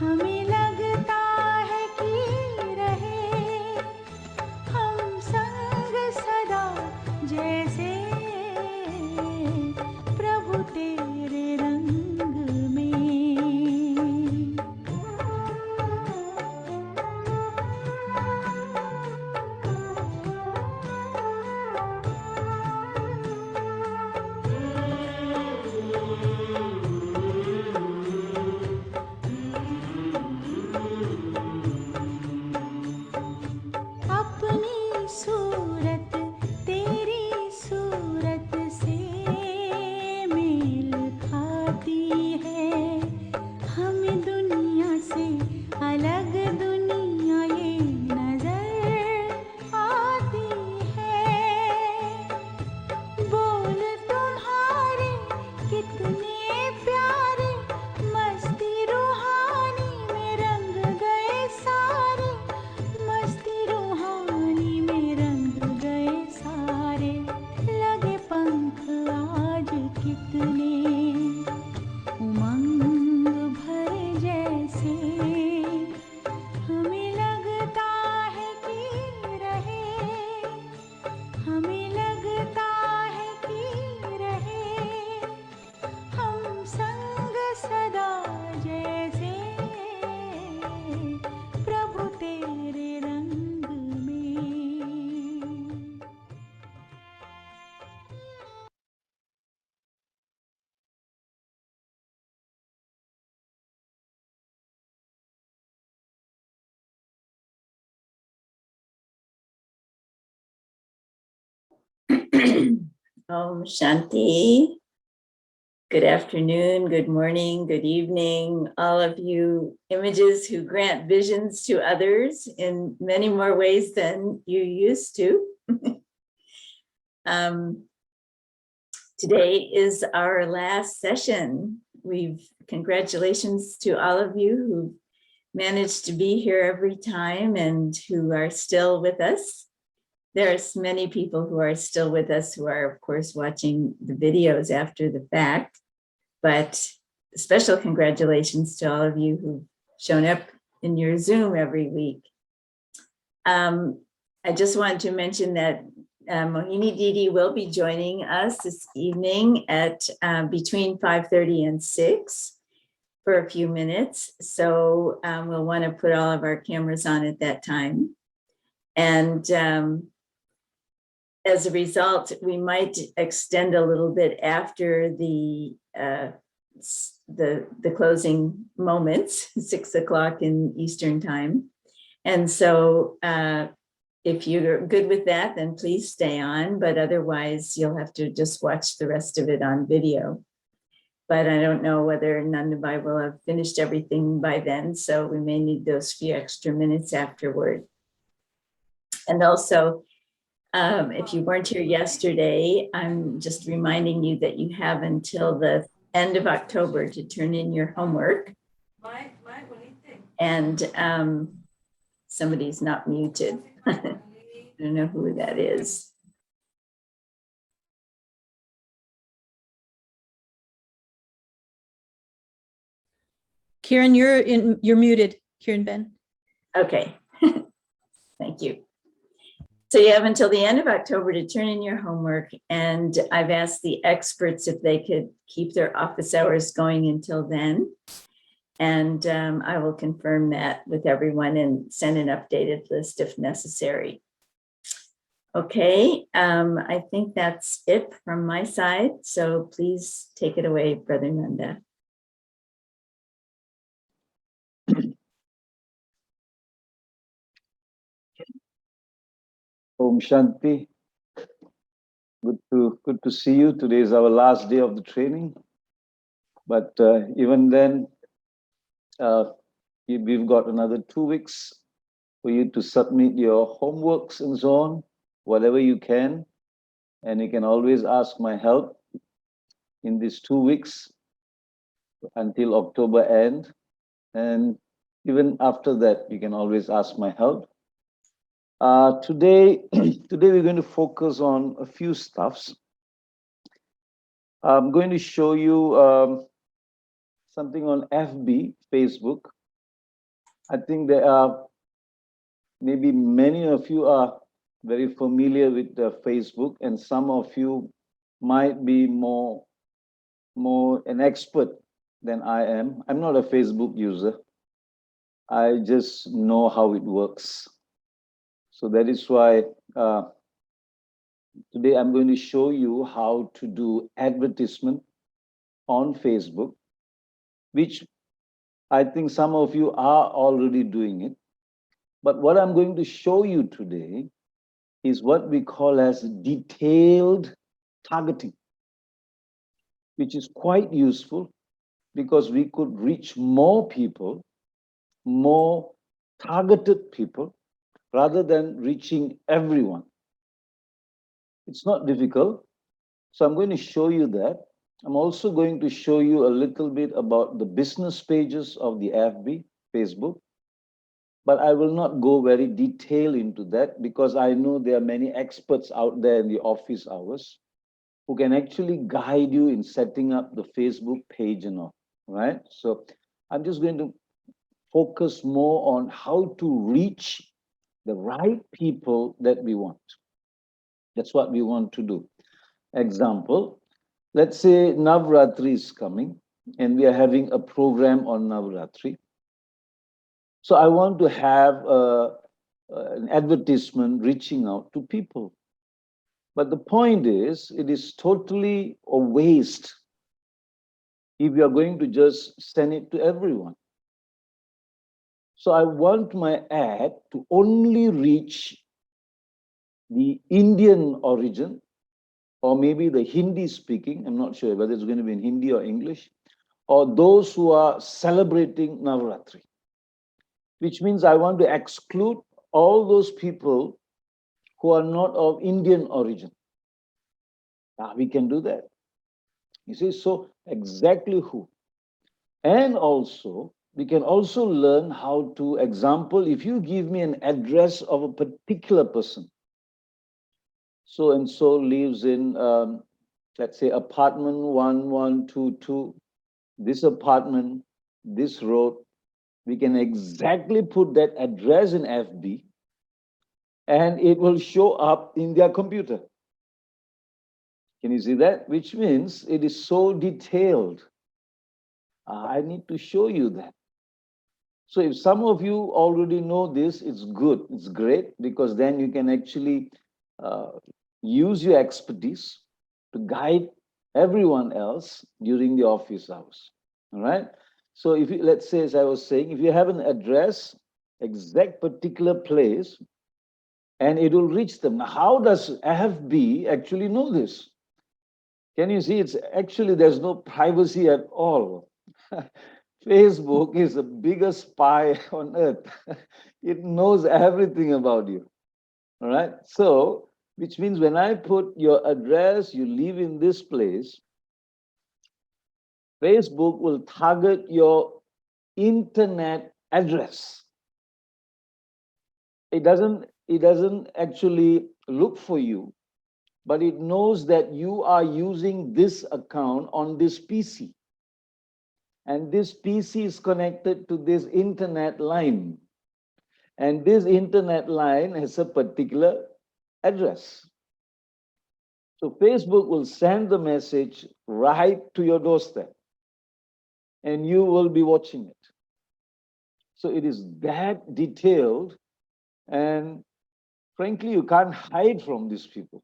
हमें लगता है कि रहे हम संग सदा, जैसे प्रभु तेरे रंग में। अपनी सूरत तेरी सूरत से मेल खाती है, हमें दुनिया से अलग दुनिया ये नजर आती है। बोल तुम्हारे कितने प्यारे, मस्ती रूहानी में रंग गए सारे, मस्ती रूहानी में रंग गए सारे। लगे पंख आज कितने उमंग भरे जैसे, हमें लगता है कि रहे, हमें लगता है कि रहे हम संग सदा, जैसे प्रभु तेरे रंग में। Om Shanti. Good afternoon, good morning, good evening, all of you images who grant visions to others in many more ways than you used to. Today is our last session. Congratulations to all of you who managed to be here every time and who are still with us. There's many people who are still with us who are, of course, watching the videos after the fact, but special congratulations to all of you who've shown up in your Zoom every week. I just wanted to mention that Mohini Didi will be joining us this evening at between 5:30 and 6 for a few minutes. So we'll want to put all of our cameras on at that time. And as a result, we might extend a little bit after the closing moments, 6 o'clock in Eastern time. And so if you're good with that, then please stay on, but otherwise you'll have to just watch the rest of it on video. But I don't know whether Nandabai will have finished everything by then, so we may need those few extra minutes afterward. And also, if you weren't here yesterday, I'm just reminding you that you have until the end of October to turn in your homework. And somebody's not muted. I don't know who that is. Kieran, you're muted, Kieran Ben. Okay, thank you. So you have until the end of October to turn in your homework, and I've asked the experts if they could keep their office hours going until then. And I will confirm that with everyone and send an updated list if necessary. Okay, I think that's it from my side. So please take it away, Brother Nanda. Om Shanti. Good to see you. Today is our last day of the training. But even then, we've got another 2 weeks for you to submit your homeworks and so on, whatever you can. And you can always ask my help in these 2 weeks until October end. And even after that, you can always ask my help. Today we're going to focus on a few stuffs. I'm going to show you something on FB, Facebook. I think there are maybe many of you are very familiar with Facebook, and some of you might be more an expert than I am. I'm not a Facebook user. I just know how it works. So that is why today I'm going to show you how to do advertisement on Facebook, which I think some of you are already doing it. But what I'm going to show you today is what we call as detailed targeting, which is quite useful because we could reach more people, more targeted people, rather than reaching everyone. It's not difficult. So I'm going to show you that. I'm also going to show you a little bit about the business pages of the FB, Facebook. But I will not go very detailed into that because I know there are many experts out there in the office hours who can actually guide you in setting up the Facebook page and all, right? So I'm just going to focus more on how to reach the right people that we want. That's what we want to do. Example, let's say Navratri is coming and we are having a program on Navratri. So I want to have an advertisement reaching out to people. But the point is, it is totally a waste if you are going to just send it to everyone. So I want my ad to only reach the Indian origin, or maybe the Hindi speaking, I'm not sure whether it's going to be in Hindi or English, or those who are celebrating Navratri, which means I want to exclude all those people who are not of Indian origin. We can do that. You see, so exactly who. And also, we can also learn how to, example, if you give me an address of a particular person, so and so lives in, let's say, apartment 1122, this apartment, this road, we can exactly put that address in FB and it will show up in their computer. Can you see that? Which means it is so detailed. I need to show you that. So if some of you already know this, it's good, it's great, because then you can actually use your expertise to guide everyone else during the office hours. All right. So if you, let's say, as I was saying, if you have an address, exact particular place, and it will reach them. Now, how does FB actually know this? Can you see? It's actually, there's no privacy at all. Facebook is the biggest spy on earth. It knows everything about you. All right. So, which means when I put your address, you live in this place, Facebook will target your internet address. It doesn't actually look for you, but it knows that you are using this account on this PC. And this PC is connected to this internet line. And this internet line has a particular address. So Facebook will send the message right to your doorstep. And you will be watching it. So it is that detailed. And frankly, you can't hide from these people.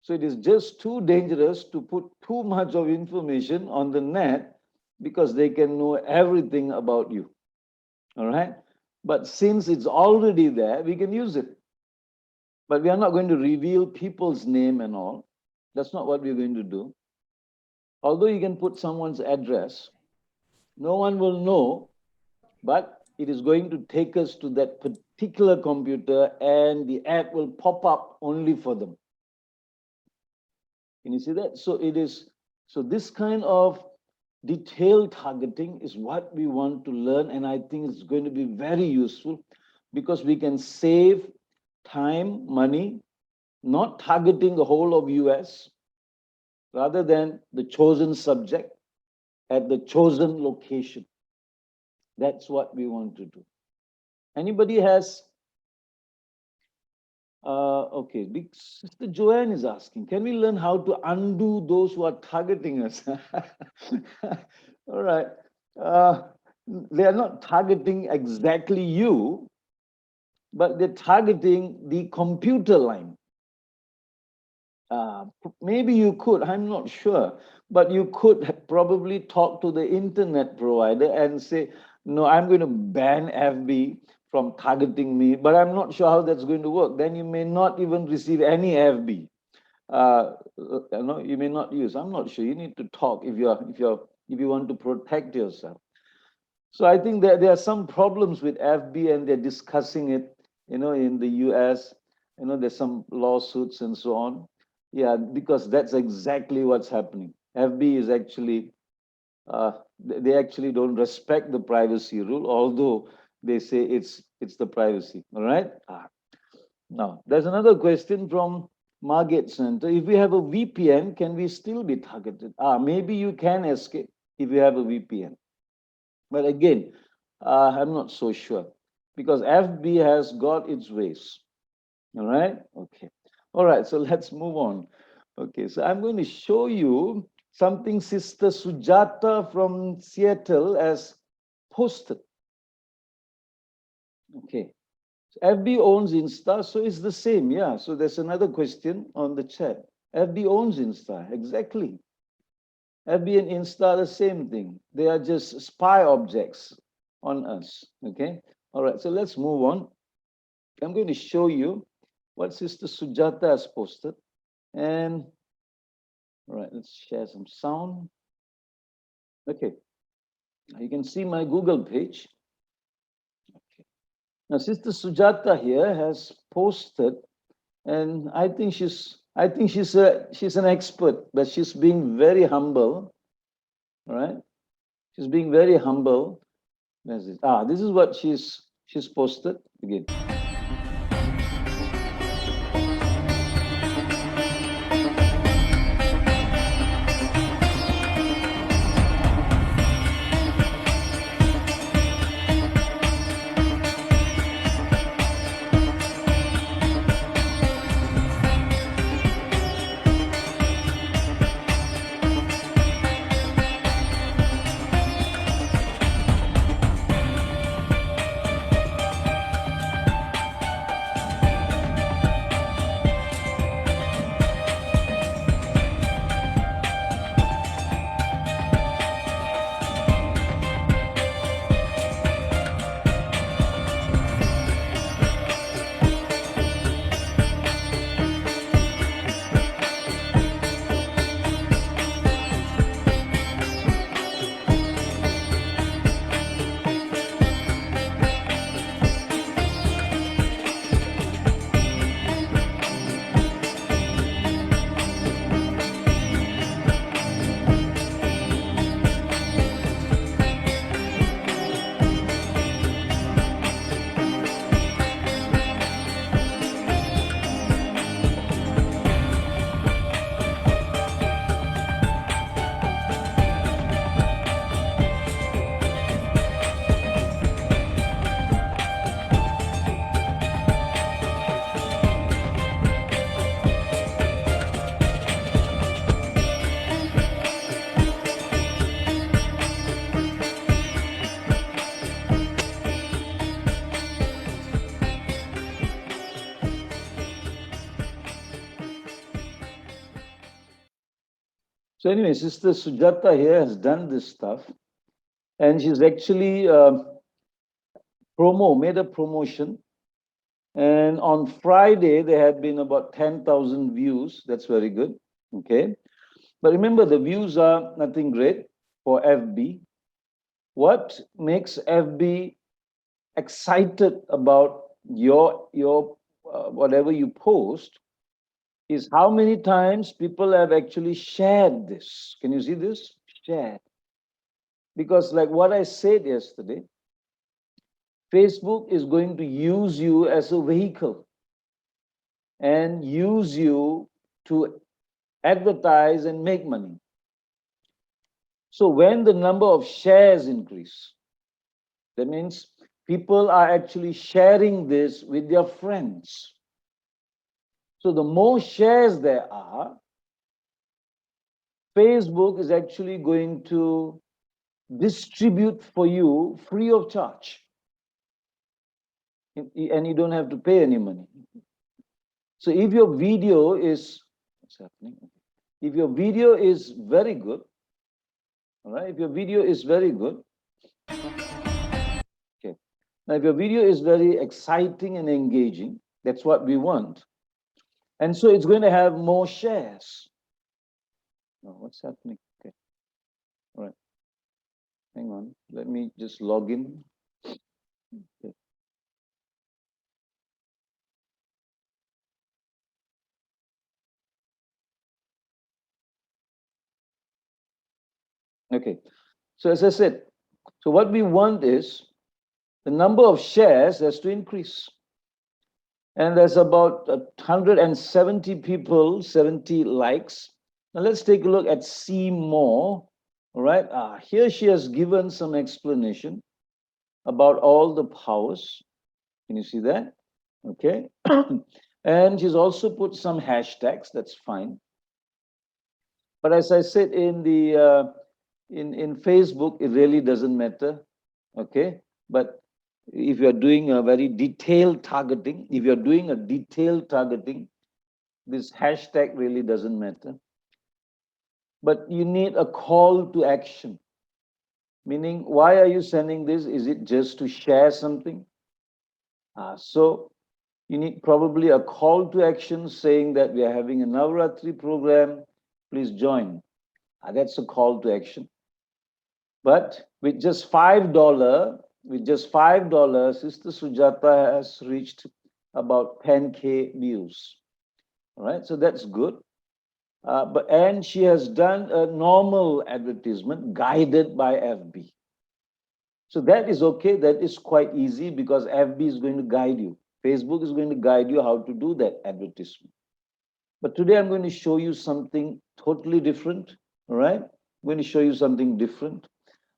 So it is just too dangerous to put too much of information on the net because they can know everything about you. All right. But since it's already there, we can use it. But we are not going to reveal people's name and all. That's not what we're going to do. Although you can put someone's address, no one will know, but it is going to take us to that particular computer and the ad will pop up only for them. Can you see that? So it is, so this kind of detailed targeting is what we want to learn. And I think it's going to be very useful because we can save time, money, not targeting the whole of US, rather than the chosen subject at the chosen location. That's what we want to do. Anybody has? Okay, Sister Joanne is asking, can we learn how to undo those who are targeting us? All right. They are not targeting exactly you, but they're targeting the computer line. Maybe you could, I'm not sure, but you could probably talk to the internet provider and say, no, I'm going to ban FB from targeting me, but I'm not sure how that's going to work. Then you may not even receive any FB. You may not use. I'm not sure. You need to talk if you want to protect yourself. So I think there are some problems with FB, and they're discussing it, in the US. There's some lawsuits and so on. Yeah, because that's exactly what's happening. FB is actually, they actually don't respect the privacy rule, although they say it's the privacy. All right. Now, there's another question from Margate Center. If we have a VPN, can we still be targeted? Maybe you can escape if you have a VPN. But again, I'm not so sure, because FB has got its ways. All right. Okay. All right. So let's move on. Okay. So I'm going to show you something Sister Sujata from Seattle has posted. Okay. FB owns Insta, so it's the same. Yeah. So there's another question on the chat. FB owns Insta. Exactly. FB and Insta are the same thing. They are just spy objects on us. Okay. All right. So let's move on. I'm going to show you what Sister Sujata has posted. And all right, let's share some sound. Okay. You can see my Google page. Okay. Now, Sister Sujata here has posted, and I think she's an expert, but she's being very humble. All right. She's being very humble. This is what she's posted again. So anyway, Sister Sujata here has done this stuff, and she's actually made a promotion. And on Friday, there had been about 10,000 views. That's very good. Okay. But remember, the views are nothing great for FB. What makes FB excited about your whatever you post is how many times people have actually shared this. Can you see this? Shared. Because like what I said yesterday, Facebook is going to use you as a vehicle and use you to advertise and make money. So when the number of shares increase, that means people are actually sharing this with their friends. So the more shares there are, Facebook is actually going to distribute for you free of charge. And you don't have to pay any money. So if your video is, what's happening? If your video is very good, all right, if your video is very good, okay. Now if your video is very exciting and engaging, that's what we want. And so it's going to have more shares. Oh, what's happening? Okay. All right. Hang on. Let me just log in. Okay. Okay. So as I said, so what we want is the number of shares has to increase. And there's about 170 people, 70 likes. Now let's take a look at see more. All right. Here she has given some explanation about all the powers. Can you see that? Okay. And she's also put some hashtags. That's fine. But as I said in the in Facebook, it really doesn't matter. Okay. But if you're doing a very detailed targeting, if you're doing a detailed targeting, this hashtag really doesn't matter. But you need a call to action. Meaning, why are you sending this? Is it just to share something? So you need probably a call to action saying that we are having a Navratri program, please join. That's a call to action. But with just $5, Sister Sujata has reached about 10K views. All right, so that's good. And she has done a normal advertisement guided by FB. So that is okay. That is quite easy because FB is going to guide you. Facebook is going to guide you how to do that advertisement. But today I'm going to show you something totally different. All right, I'm going to show you something different.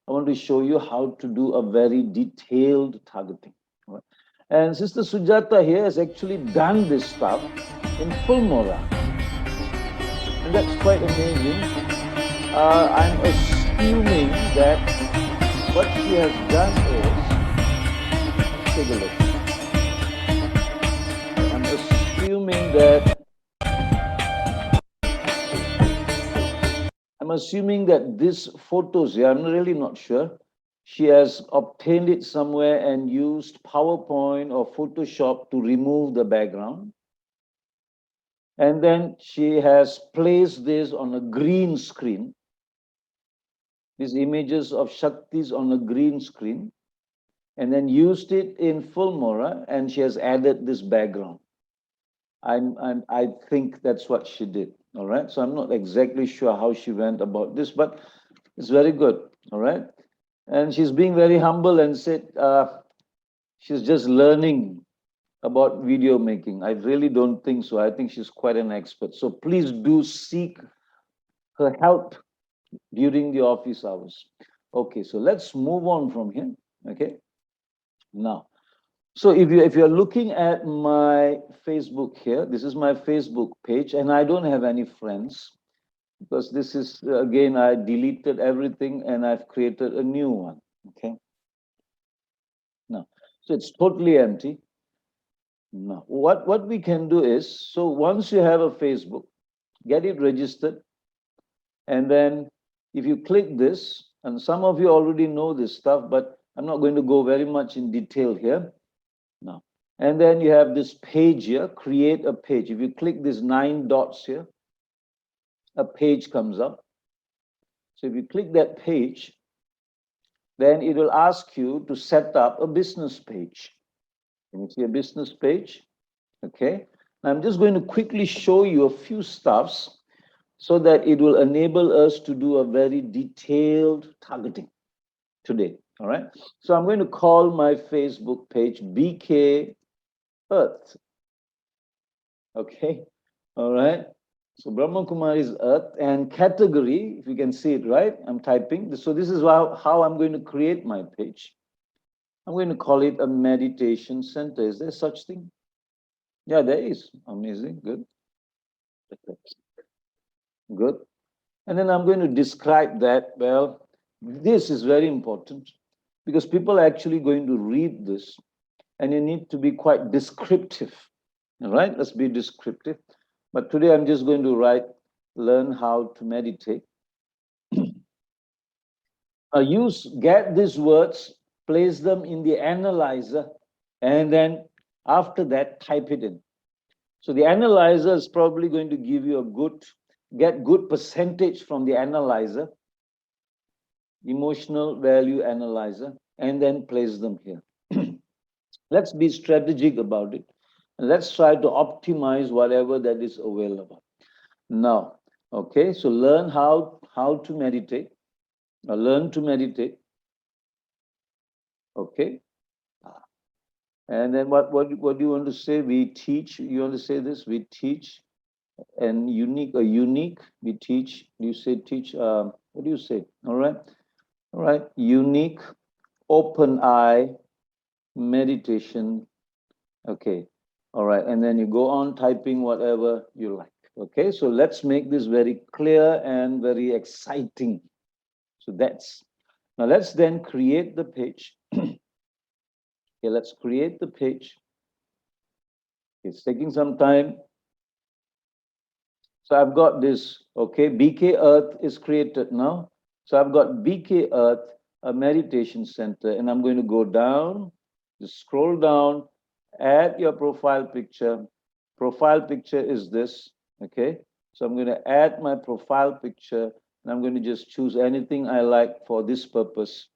I want to show you how to do a very detailed targeting. All right? And Sister Sujata here has actually done this stuff in Filmora. And that's quite amazing. I'm assuming that what she has done is, take a look. I'm assuming that these photos here, I'm really not sure. She has obtained it somewhere and used PowerPoint or Photoshop to remove the background. And then she has placed this on a green screen. These images of Shaktis on a green screen. And then used it in Filmora, and she has added this background. I think that's what she did. All right. So I'm not exactly sure how she went about this, but it's very good. All right. And she's being very humble and said she's just learning about video making. I really don't think so. I think she's quite an expert. So please do seek her help during the office hours. Okay, so let's move on from here. Okay. Now, so if you're looking at my Facebook here, this is my Facebook page, and I don't have any friends because this is, again, I deleted everything and I've created a new one. Okay. Now, so it's totally empty. Now, what we can do is, so once you have a Facebook, get it registered. And then if you click this, and some of you already know this stuff, but I'm not going to go very much in detail here. Now, and then you have this page here, create a page. If you click these 9 dots here, a page comes up. So if you click that page, then it will ask you to set up a business page. Can you see a business page? Okay. Now I'm just going to quickly show you a few stuffs so that it will enable us to do a very detailed targeting today. All right. So I'm going to call my Facebook page BK Earth. Okay. All right. So Brahma Kumari's Earth, and category, if you can see it right, I'm typing. So this is how I'm going to create my page. I'm going to call it a meditation center. Is there such thing? Yeah, there is. Amazing. Good. Good. And then I'm going to describe that. Well, this is very important because people are actually going to read this and you need to be quite descriptive. All right, let's be descriptive. But today I'm just going to write, learn how to meditate. Get these words, place them in the analyzer, and then after that, type it in. So the analyzer is probably going to give you get good percentage from the analyzer, emotional value analyzer, and then place them here. Let's be strategic about it. And let's try to optimize whatever that is available. Now, okay, so learn how to meditate. Learn to meditate. Okay. And then what do you want to say? We teach. You want to say this? We teach and unique. We teach. You say teach. What do you say? All right. All right. Unique, open eye meditation. Okay. All right. And then you go on typing whatever you like. Okay. So let's make this very clear and very exciting. So now let's then create the page. Okay, let's create the page. It's taking some time. So I've got this, okay, BK Earth is created now. So I've got BK Earth, a meditation center, and I'm going to go down, just scroll down, add your profile picture. Profile picture is this, okay? So I'm going to add my profile picture, and I'm going to just choose anything I like for this purpose.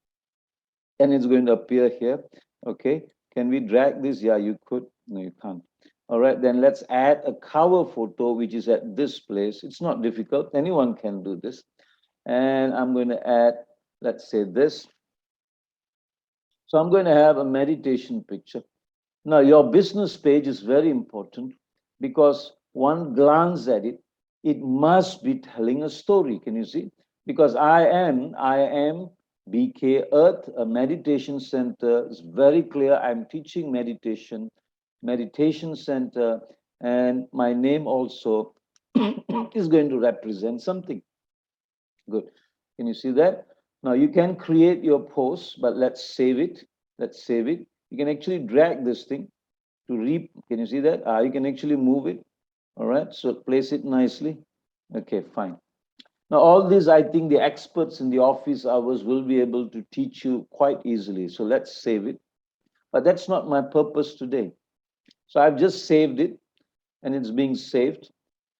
And it's going to appear here. Okay, can we drag this? Yeah, you could. No, you can't. All right, then let's add a cover photo, which is at this place. It's not difficult. Anyone can do this. And I'm going to add, let's say this. So I'm going to have a meditation picture. Now, your business page is very important because one glance at it, it must be telling a story. Can you see? Because I am BK Earth, a meditation center. It's very clear. I'm teaching meditation center, and my name also is going to represent something. Good. Can you see that? Now you can create your post, but let's save it. Let's save it. You can actually drag this thing to can you see that? You can actually move it. All right. So place it nicely. Okay, fine. Now, all these, I think the experts in the office hours will be able to teach you quite easily. So let's save it. But that's not my purpose today. So I've just saved it and it's being saved.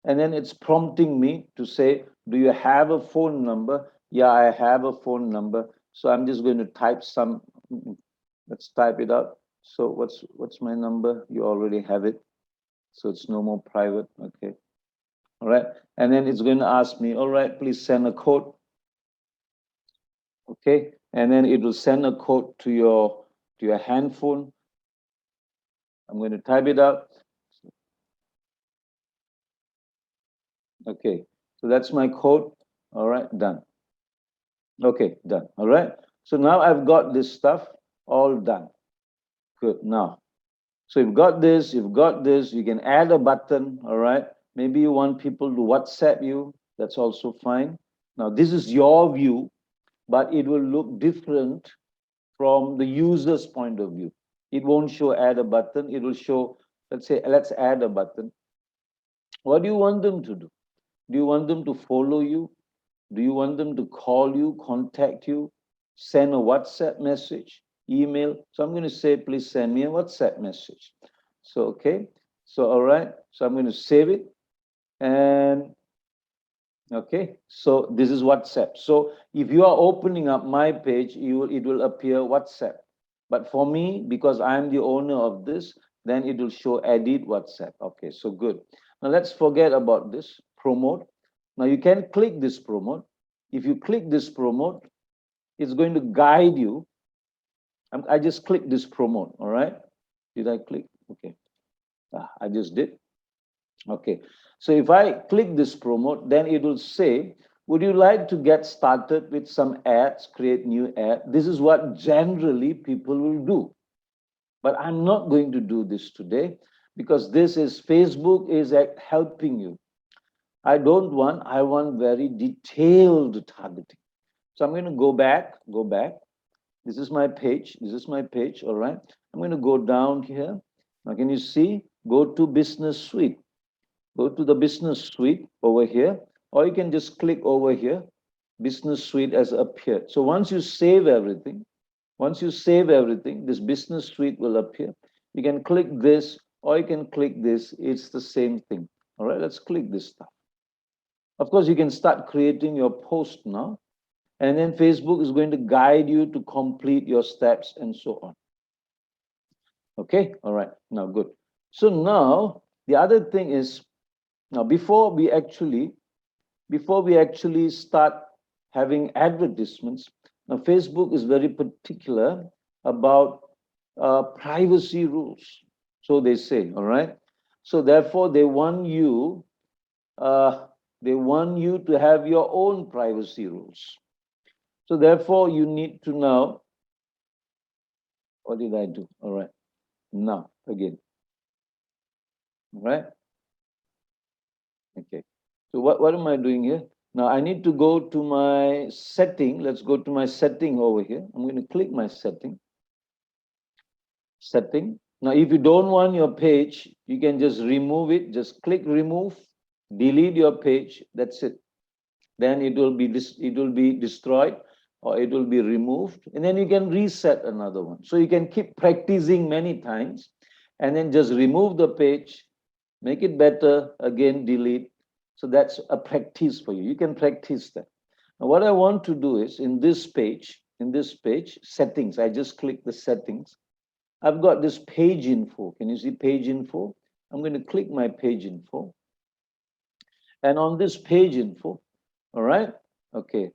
And then it's prompting me to say, do you have a phone number? Yeah, I have a phone number. So I'm just going to type let's type it out. So what's my number? You already have it. So it's no more private. Okay. All right. And then it's going to ask me, all right, please send a code. Okay. And then it will send a code to your handphone. I'm going to type it out. Okay. So that's my code. All right. Done. Okay. Done. All right. So now I've got this stuff all done. Good. Now, so you've got this, you can add a button. All right. Maybe you want people to WhatsApp you. That's also fine. Now, this is your view, but it will look different from the user's point of view. It won't show add a button. It will show, let's say, let's add a button. What do you want them to do? Do you want them to follow you? Do you want them to call you, contact you, send a WhatsApp message, email? So I'm going to say, please send me a WhatsApp message. So, okay. So, all right. So I'm going to save it. And okay, so this is WhatsApp. So if you are opening up my page, it will appear WhatsApp. But for me, because I'm the owner of this, then it will show edit WhatsApp. Okay, so good. Now let's forget about this promote. Now you can click this promote. If you click this promote, it's going to guide you. I just clicked this promote. All right. Did I click? Okay. I just did. Okay. So if I click this promote, then it will say, Would you like to get started with some ads, create new ad? This is what generally people will do. But I'm not going to do this today because this is Facebook is helping you. I want very detailed targeting. So I'm going to go back. This is my page. All right. I'm going to go down here. Now, can you see? Go to Business Suite. Go to the Business Suite over here, or you can just click over here. Business Suite has appeared. So once you save everything, this Business Suite will appear. You can click this, or you can click this. It's the same thing. All right, let's click this stuff. Of course, you can start creating your post now. And then Facebook is going to guide you to complete your steps and so on. Okay, all right, now good. So now the other thing is, now before we actually start having advertisements, now Facebook is very particular about privacy rules. So they say, all right. So therefore they want you to have your own privacy rules. So therefore, you need to know, what did I do? All right, now again, all right? Okay, so what am I doing here? Now I need to go to my setting. Let's go to my setting over here. I'm going to click my setting. Now, if you don't want your page, you can just remove it. Just click remove, delete your page. That's it. Then it will be destroyed, or it will be removed, and then you can reset another one. So you can keep practicing many times, and then just remove the page, make it better, again delete. So that's a practice for you. You can practice that. Now what I want to do is, in this page, settings, I just click the settings. I've got this page info. Can you see page info? I'm going to click my page info. And on this page info, all right, okay,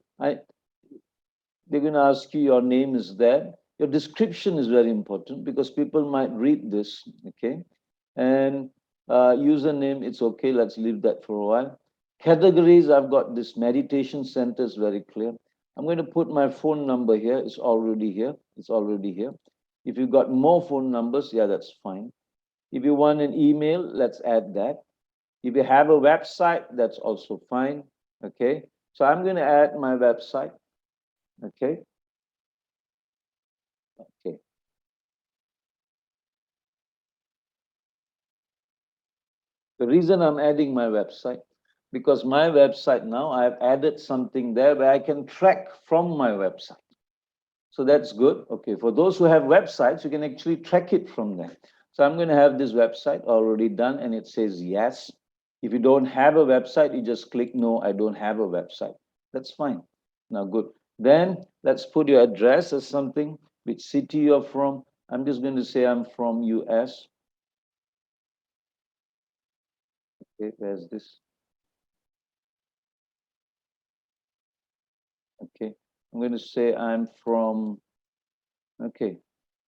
they're going to ask you, your name is there. Your description is very important because people might read this, okay? And username, it's okay. Let's leave that for a while. Categories, I've got this meditation centers very clear. I'm going to put my phone number here. It's already here. If you've got more phone numbers, yeah, that's fine. If you want an email, let's add that. If you have a website, that's also fine, okay? So I'm going to add my website. Okay. The reason I'm adding my website, because my website now, I've added something there where I can track from my website. So that's good. Okay, for those who have websites, you can actually track it from there. So I'm going to have this website already done, and it says yes. If you don't have a website, you just click no, I don't have a website. That's fine. Now good. Then let's put your address as something, which city you're from. I'm just going to say I'm from US. Okay, where's this? Okay, I'm going to say I'm from, okay,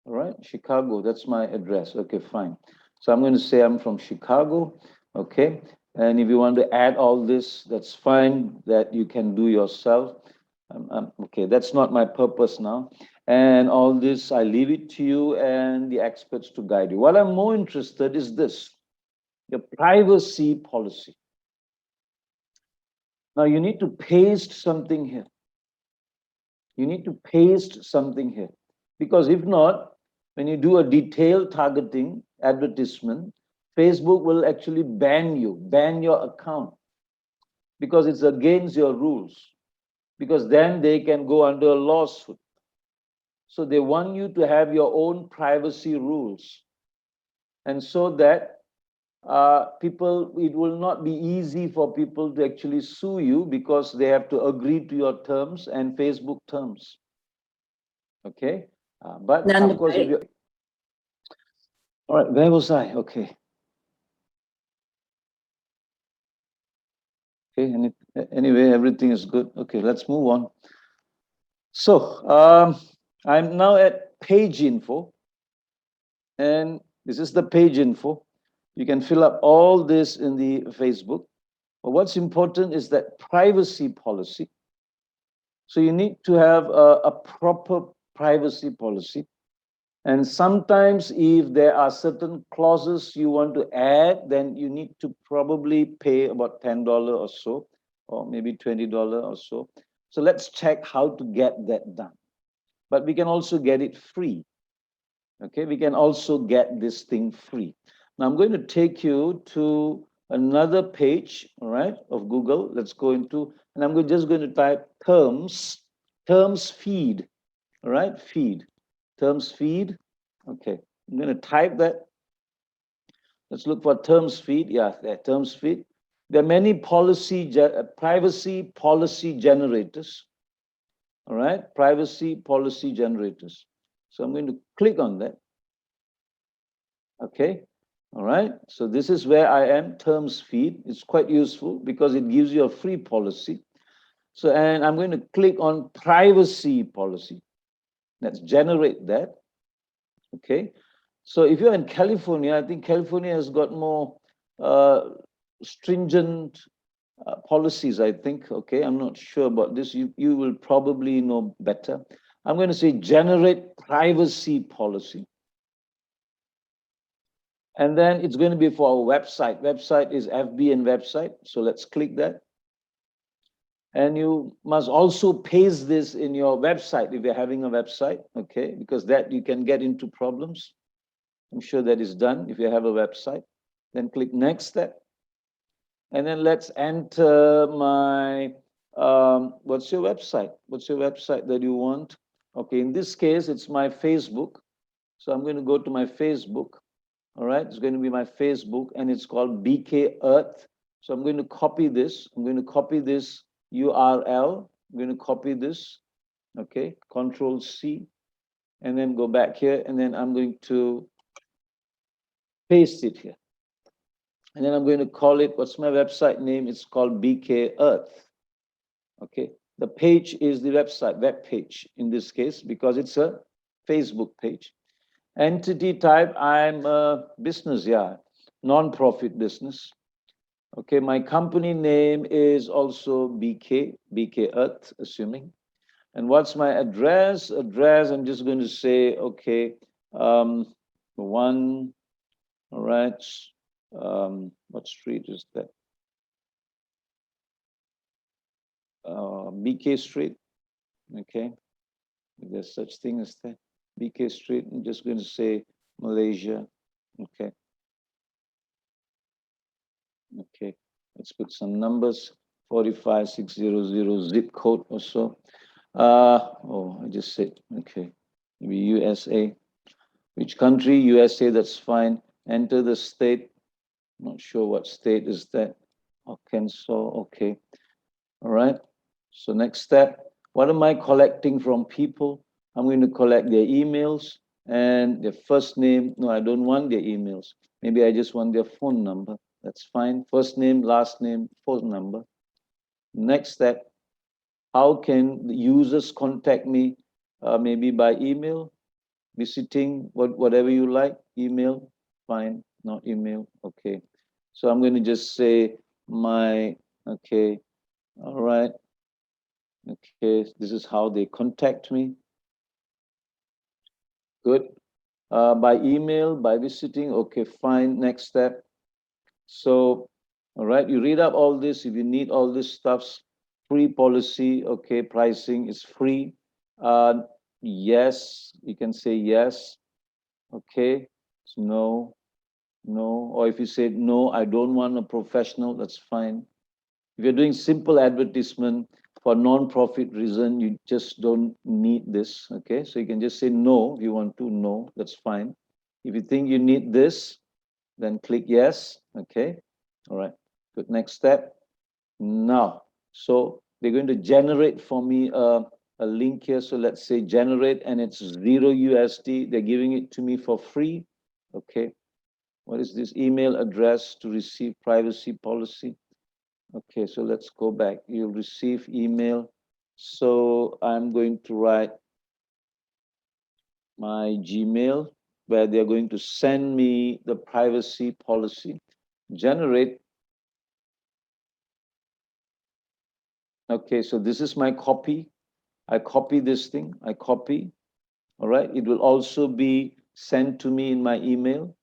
all right, Chicago, that's my address. Okay, fine. So I'm going to say I'm from Chicago, okay? And if you want to add all this, that's fine, that you can do yourself. Okay, that's not my purpose now. And all this, I leave it to you and the experts to guide you. What I'm more interested is this, your privacy policy. Now you need to paste something here. Because if not, when you do a detailed targeting advertisement, Facebook will actually ban your account, because it's against your rules, because then they can go under a lawsuit. So they want you to have your own privacy rules. And so that it will not be easy for people to actually sue you, because they have to agree to your terms and Facebook terms. Okay, but Nanda, of course, if you, all right, where was I? Okay. Okay, anyway, everything is good. Okay, let's move on. So I'm now at page info, and this is the page info. You can fill up all this in the Facebook. But what's important is that privacy policy. So you need to have a proper privacy policy. And sometimes if there are certain clauses you want to add, then you need to probably pay about $10 or so, or maybe $20 or so. So let's check how to get that done. But we can also get it free. Okay, we can also get this thing free. Now I'm going to take you to another page, all right, of Google. Let's go into, and I'm just going to type terms feed, all right, feed, terms feed. Okay, I'm going to type that. Let's look for terms feed. Yeah, there, terms feed. There are many privacy policy generators. All right, privacy policy generators. So I'm going to click on that. Okay, all right. So this is where I am, terms feed. It's quite useful because it gives you a free policy. So, and I'm going to click on privacy policy. Let's generate that. Okay. So if you're in California, I think California has got more stringent policies, I think. Okay, I'm not sure about this. You will probably know better. I'm going to say generate privacy policy. And then it's going to be for our website. Website is FBN website. So let's click that. And you must also paste this in your website if you're having a website, okay? Because that you can get into problems. I'm sure that is done if you have a website. Then click next step. And then let's enter my, what's your website? What's your website that you want? Okay, in this case, it's my Facebook. So I'm going to go to my Facebook. All right, it's going to be my Facebook and it's called BK Earth. So I'm going to copy this. I'm going to copy this URL. I'm going to copy this. Okay, Control C. And then go back here. And then I'm going to paste it here. And then I'm going to call it, what's my website name? It's called BK Earth. Okay, the page is the website, web page in this case, because it's a Facebook page. Entity type, I'm a business, yeah, non-profit business. Okay, my company name is also BK Earth, assuming. And what's my address? Address, I'm just going to say, okay, one, all right, what street is that? BK Street, okay, if there's such thing as that. BK Street, I'm just going to say Malaysia, okay. Okay, let's put some numbers, 45600 zip code or so. Oh, I just said, okay, maybe USA. Which country? USA, that's fine. Enter the state. Not sure what state is that. Arkansas, okay. All right, so next step, what am I collecting from people? I'm going to collect their emails and their first name. No, I don't want their emails. Maybe I just want their phone number. That's fine. First name, last name, phone number. Next step, how can the users contact me? Maybe by email, visiting, whatever you like, email, fine, not email, okay. So I'm going to just say my, okay, all right. Okay, this is how they contact me. Good. By email, by visiting, okay, fine, next step. So, all right, you read up all this. If you need all this stuff, free policy, okay, pricing is free. Yes, you can say yes. Okay, so no, no. Or if you say no, I don't want a professional, that's fine. If you're doing simple advertisement for non-profit reason, you just don't need this, okay? So you can just say no if you want to, no, that's fine. If you think you need this, then click yes, okay? All right, good, next step. Now, so they're going to generate for me a link here. So let's say generate and it's $0 They're giving it to me for free, okay? What is this email address to receive privacy policy? Okay, so let's go back. You'll receive email. So I'm going to write my Gmail where they're going to send me the privacy policy. Generate. Okay, so this is my copy. I copy this thing, I copy. All right, it will also be sent to me in my email.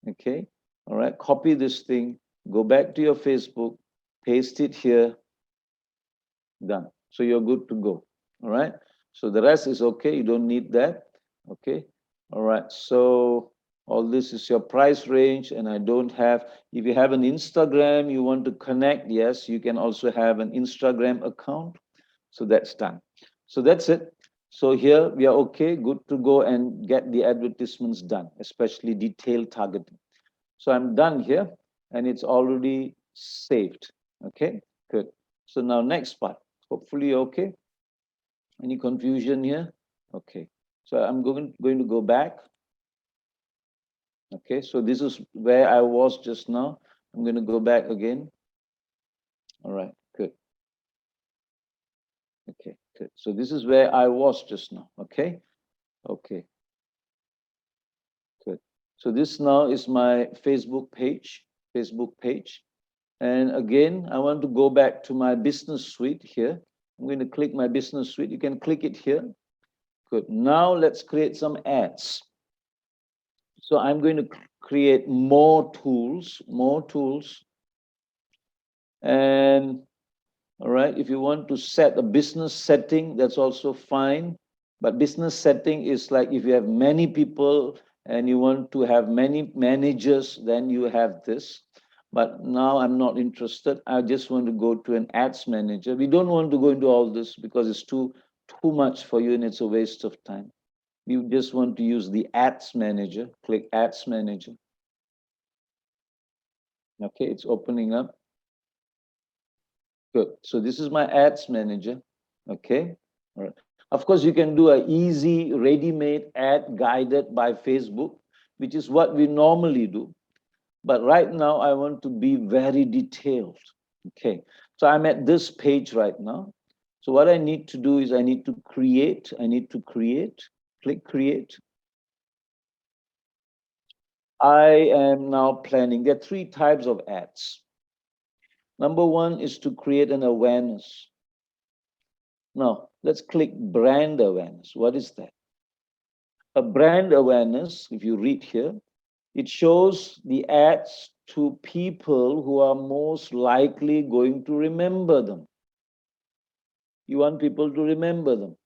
Okay, all right, copy this thing, go back to your Facebook, paste it here, done. So you're good to go. All right, so the rest is okay, you don't need that. Okay, all right, so all this is your price range, and I don't have, if you have an Instagram, you want to connect, yes, you can also have an Instagram account. So that's done. So that's it. So here we are okay, good to go and get the advertisements done, especially detailed targeting. So I'm done here and it's already saved. Okay, good. So now next part, hopefully okay. Any confusion here? Okay, so I'm going to go back. Okay, so this is where I was just now. I'm going to go back again. All right, good. Okay, good. So this is where I was just now. Okay, okay, good. So this now is my Facebook page. And again, I want to go back to my business suite here. I'm going to click my business suite. You can click it here. Good. Now let's create some ads. So I'm going to create more tools. And all right, if you want to set a business setting, that's also fine. But business setting is like if you have many people and you want to have many managers, then you have this. But now I'm not interested. I just want to go to an ads manager. We don't want to go into all this because it's too much for you and it's a waste of time. You just want to use the ads manager. Click ads manager. Okay, it's opening up. Good. So this is my ads manager. Okay. All right. Of course, you can do an easy, ready-made ad guided by Facebook, which is what we normally do. But right now, I want to be very detailed. Okay. So I'm at this page right now. So what I need to do is I need to create. Click create. I am now planning. There are 3 types of ads. Number 1 is to create an awareness. Now, let's click brand awareness. What is that? A brand awareness, if you read here, it shows the ads to people who are most likely going to remember them. You want people to remember them.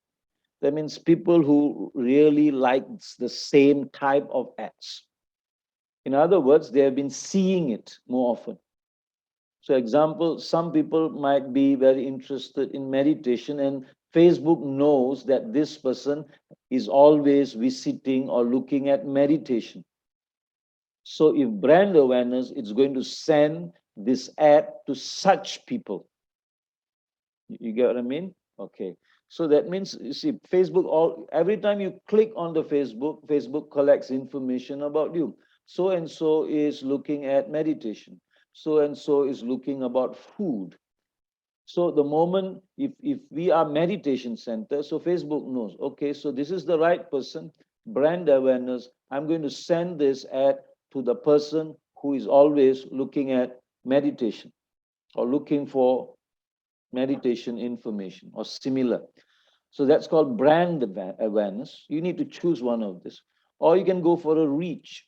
That means people who really like the same type of ads. In other words, they have been seeing it more often. So example, some people might be very interested in meditation and Facebook knows that this person is always visiting or looking at meditation. So if brand awareness, it's going to send this ad to such people. You get what I mean? Okay. So that means, you see, Facebook, every time you click on the Facebook, Facebook collects information about you. So and so is looking at meditation. So and so is looking about food. So the moment, if we are meditation center, so Facebook knows, okay, so this is the right person, brand awareness. I'm going to send this ad to the person who is always looking at meditation or looking for meditation information or similar. So that's called brand awareness. You need to choose one of this. Or you can go for a reach.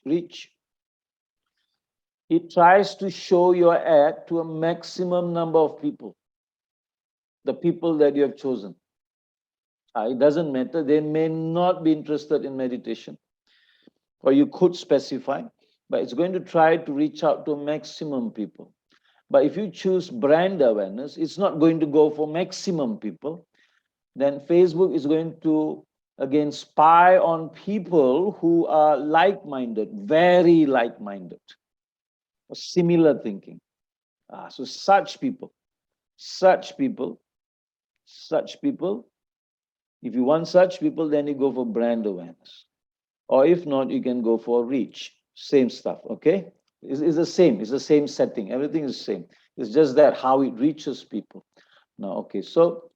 It tries to show your ad to a maximum number of people, the people that you have chosen. It doesn't matter. They may not be interested in meditation, or you could specify, but it's going to try to reach out to maximum people. But if you choose brand awareness, it's not going to go for maximum people. Then Facebook is going to, again, spy on people who are like-minded, very like-minded, or similar thinking. So such people, if you want such people, then you go for brand awareness. Or if not, you can go for reach. Same stuff, okay? It's the same setting. Everything is the same. It's just that how it reaches people. Now, okay, so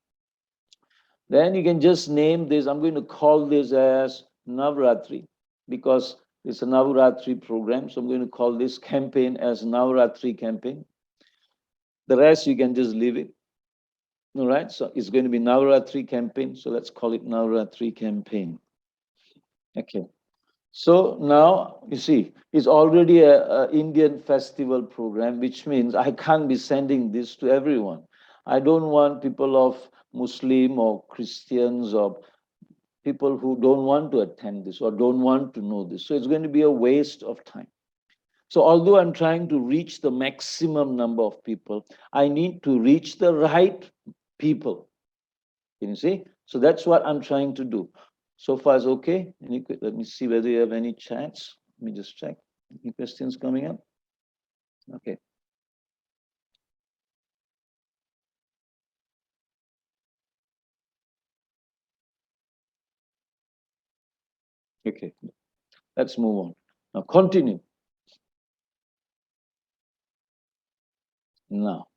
then you can just name this. I'm going to call this as Navratri because it's a Navratri program. So I'm going to call this campaign as Navratri campaign. The rest you can just leave it. All right, so it's going to be Navaratri campaign. So let's call it Navaratri campaign. Okay. So now you see, it's already a Indian festival program, which means I can't be sending this to everyone. I don't want people of Muslim or Christians or people who don't want to attend this or don't want to know this. So it's going to be a waste of time. So although I'm trying to reach the maximum number of people, I need to reach the right people. Can you see? So that's what I'm trying to do. So far is okay. Let me see whether you have any chats. Let me just check. Any questions coming up? Okay. Okay. Let's move on. Now continue. Now.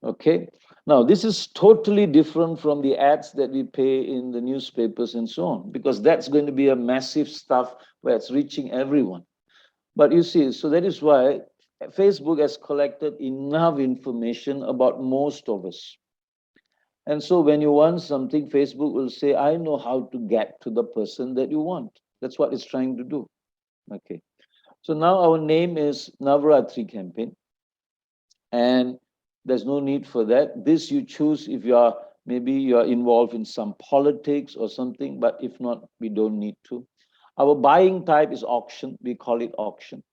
Okay. Now, this is totally different from the ads that we pay in the newspapers and so on, because that's going to be a massive stuff where it's reaching everyone. But you see, so that is why Facebook has collected enough information about most of us. And so when you want something, Facebook will say, I know how to get to the person that you want. That's what it's trying to do. Okay. So now our name is Navaratri campaign. And there's no need for that. This you choose if you are maybe you are involved in some politics or something, but if not, we don't need to. Our buying type is auction. We call it auction.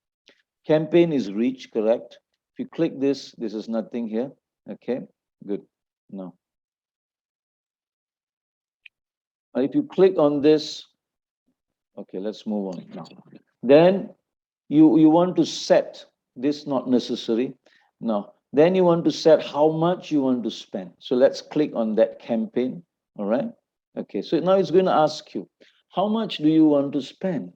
Campaign is reach, correct? If you click this, this is nothing here. Okay, good. No. If you click on this, okay, let's move on now. Then you want to set this, not necessary. Now, then you want to set how much you want to spend. So let's click on that campaign. All right. Okay. So now it's going to ask you, how much do you want to spend?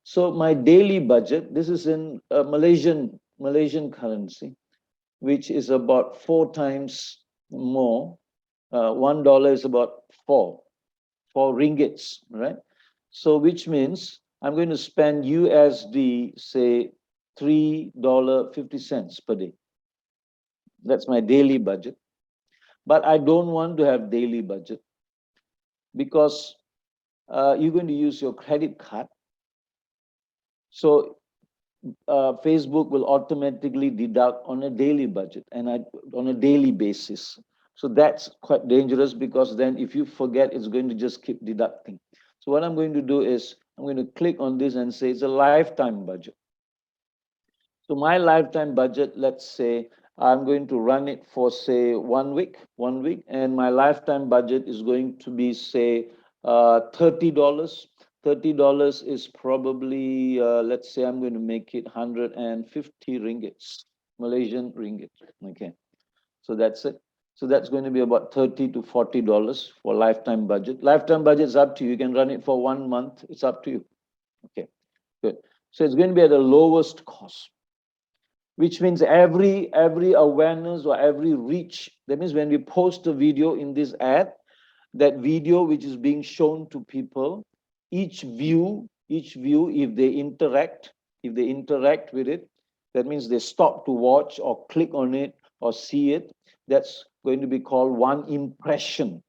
So my daily budget, this is in Malaysian currency, which is about 4 times more. $1 is about four ringgits, right? So which means I'm going to spend USD, say $3.50 per day. That's my daily budget. But I don't want to have daily budget because you're going to use your credit card. So Facebook will automatically deduct on a daily budget and on a daily basis. So that's quite dangerous because then if you forget, it's going to just keep deducting. So what I'm going to do is I'm going to click on this and say it's a lifetime budget. So my lifetime budget, let's say I'm going to run it for say 1 week, and my lifetime budget is going to be say $30. $30 is probably, let's say I'm going to make it 150 ringgits, Malaysian ringgit. Okay, so that's it. So that's going to be about $30 to $40 for lifetime budget. Lifetime budget is up to you. You can run it for 1 month. It's up to you. Okay, good. So it's going to be at the lowest cost, which means every awareness or every reach. That means when we post a video in this ad, that video which is being shown to people, each view, if they interact with it, that means they stop to watch or click on it or see it, that's going to be called one impression.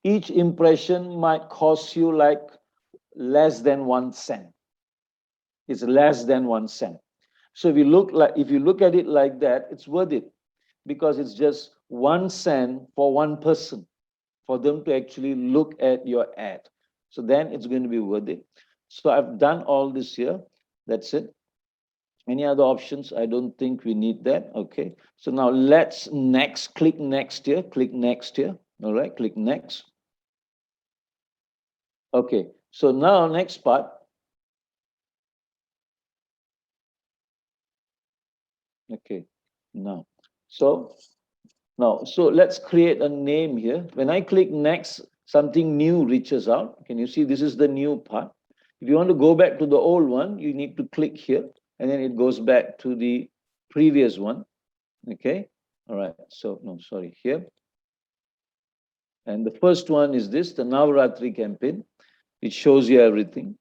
Each impression might cost you like less than 1 cent. It's less than 1 cent. So if you look at it like that, it's worth it because it's just 1 cent for one person for them to actually look at your ad. So then it's going to be worth it. So I've done all this here. That's it. Any other options? I don't think we need that. Okay. So now let's click next here. Click next here. All right. Click next. Okay. So now next part. Okay. Now, so let's create a name here. When I click next, something new reaches out. Can you see this is the new part? If you want to go back to the old one, you need to click here and then it goes back to the previous one. Okay. All right. So no, sorry, here. And the first one is this, the Navaratri campaign. It shows you everything.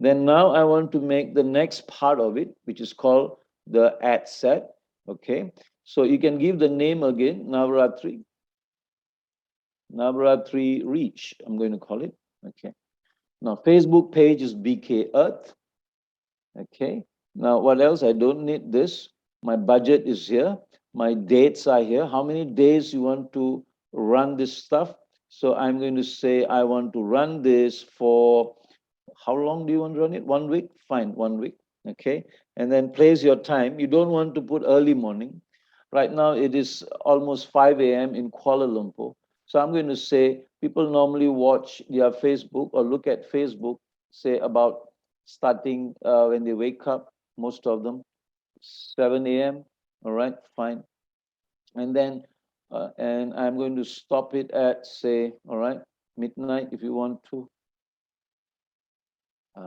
Then now I want to make the next part of it, which is called the ad set. Okay. So you can give the name again, Navaratri. Navratri Reach, I'm going to call it. Okay. Now, Facebook page is BK Earth. Okay. Now, what else? I don't need this. My budget is here. My dates are here. How many days you want to run this stuff? So I'm going to say I want to run this for, how long do you want to run it? 1 week? Fine, 1 week. Okay. And then place your time. You don't want to put early morning. Right now, it is almost 5 a.m. in Kuala Lumpur. So I'm going to say people normally watch their Facebook or look at Facebook, say about starting when they wake up, most of them, 7 a.m. All right, fine. And then, and I'm going to stop it at, say, all right, midnight if you want to,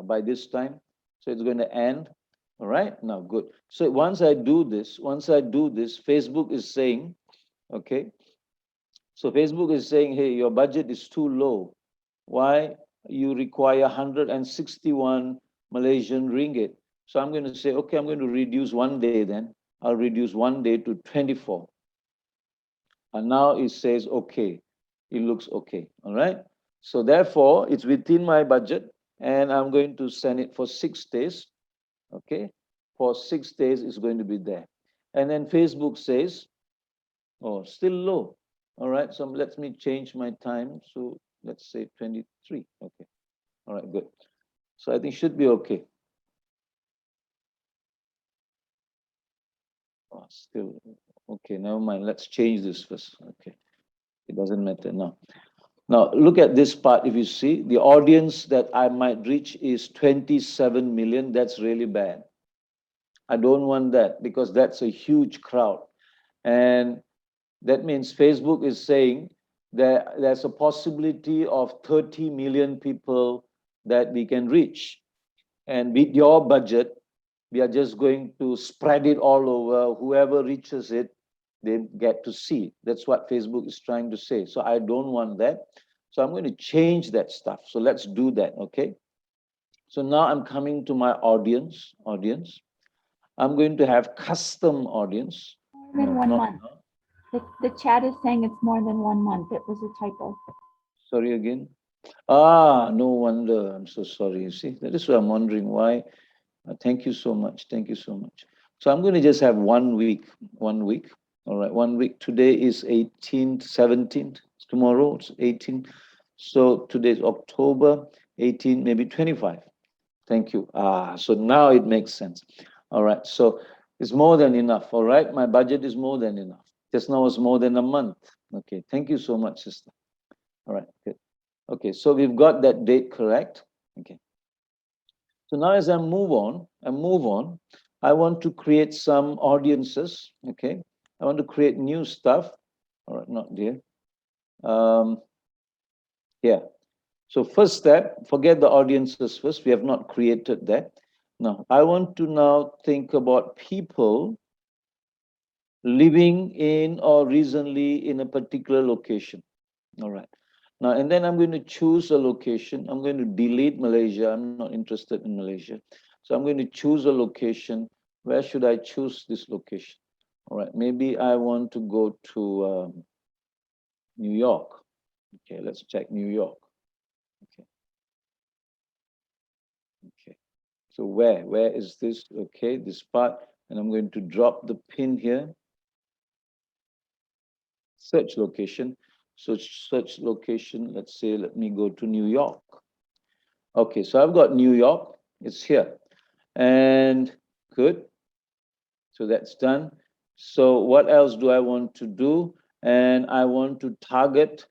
by this time. So it's going to end. All right, now good. So once I do this, Facebook is saying, okay, so Facebook is saying, hey, your budget is too low. Why you require 161 Malaysian ringgit? So I'm going to say, okay, I'm going to reduce 1 day then. I'll reduce 1 day to 24. And now it says, okay, it looks okay, all right? So therefore, it's within my budget and I'm going to send it for 6 days, okay? For 6 days, it's going to be there. And then Facebook says, oh, still low. All right, so let me change my time. So let's say 23, okay. All right, good. So I think should be okay. Oh, still, okay, never mind. Let's change this first, okay. It doesn't matter now. Now, look at this part. If you see, the audience that I might reach is 27 million. That's really bad. I don't want that because that's a huge crowd. And that means Facebook is saying that there's a possibility of 30 million people that we can reach. And with your budget, we are just going to spread it all over. Whoever reaches it, they get to see. That's what Facebook is trying to say. So I don't want that. So I'm going to change that stuff. So let's do that, okay? So now I'm coming to my audience. I'm going to have custom audience. More than one Not month. now. The chat is saying it's more than 1 month. It was a typo. Sorry again. Ah, no wonder. I'm so sorry. You see, that is why I'm wondering why. Thank you so much. Thank you so much. So I'm going to just have 1 week. 1 week. All right. 1 week. Today is 18th, 17th. Tomorrow it's 18th. So today is October 18, maybe 25. Thank you. Ah, so now it makes sense. All right. So it's more than enough. All right. My budget is more than enough. Just now it's more than a month. Okay. Thank you so much, sister. All right. Good. Okay. So we've got that date correct. Okay. So now as I move on, I want to create some audiences. Okay. I want to create new stuff. All right. Not there. Yeah. So first step, forget the audiences first. We have not created that. Now, I want to now think about people living in or recently in a particular location. All right. Now, and then I'm going to choose a location. I'm going to delete Malaysia. I'm not interested in Malaysia. So I'm going to choose a location. Where should I choose this location? All right. Maybe I want to go to New York. Okay, let's check New York. Okay. Okay. So where is this? Okay, this part, and I'm going to drop the pin here. Search location. So search location, let's say, let me go to New York. Okay, so I've got New York, it's here. And good. So that's done. So what else do I want to do? And I want to target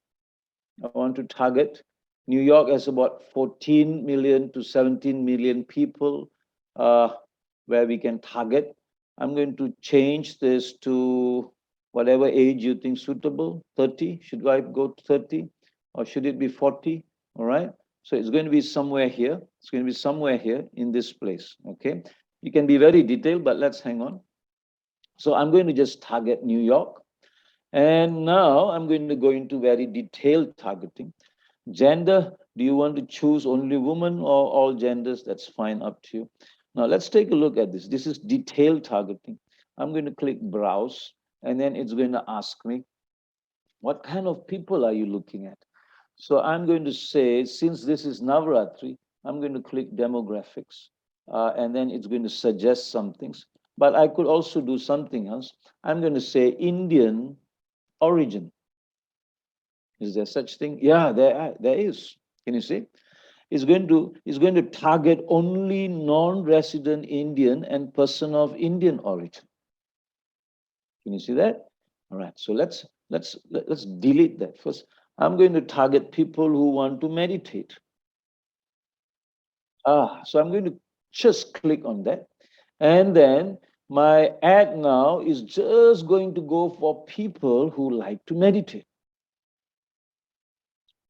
New York has about 14 million to 17 million people where we can target. I'm going to change this to whatever age you think suitable. 30, should I go to 30 or should it be 40? All right. So it's going to be somewhere here. It's going to be somewhere here in this place. Okay. You can be very detailed, but let's hang on. So I'm going to just target New York. And now I'm going to go into very detailed targeting. Gender, do you want to choose only women or all genders? That's fine, up to you. Now let's take a look at this. This is detailed targeting. I'm going to click browse and then it's going to ask me, What kind of people are you looking at? So I'm going to say, since this is Navaratri, I'm going to click demographics, and then it's going to suggest some things. But I could also do something else. I'm going to say Indian origin. Is there such thing? Yeah, there is. Can you see? It's going to target only non-resident Indian and person of Indian origin. Can you see that? All right. So let's delete that first. I'm going to target people who want to meditate. So I'm going to just click on that. And then my ad now is just going to go for people who like to meditate.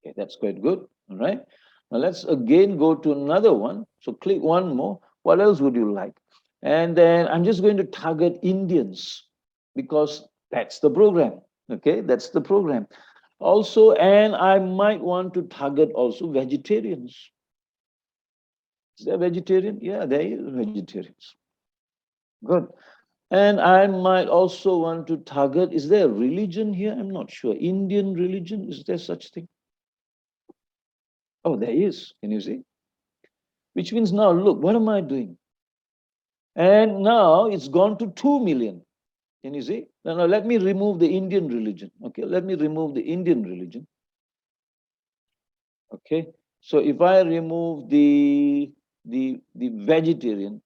Okay, that's quite good. All right. Now let's again go to another one. So click one more. What else would you like? And then I'm just going to target Indians because that's the program. Okay, that's the program. Also, and I might want to target also vegetarians. Is there vegetarian? Yeah, there is vegetarians. Good. And I might also want to target, is there a religion here? I'm not sure. Indian religion, is there such thing? Oh, there is. Can you see? Which means now, look, what am I doing? And now it's gone to 2 million. Can you see? Now let me remove the Indian religion. Okay, let me remove the Indian religion. Okay, so if I remove the vegetarian,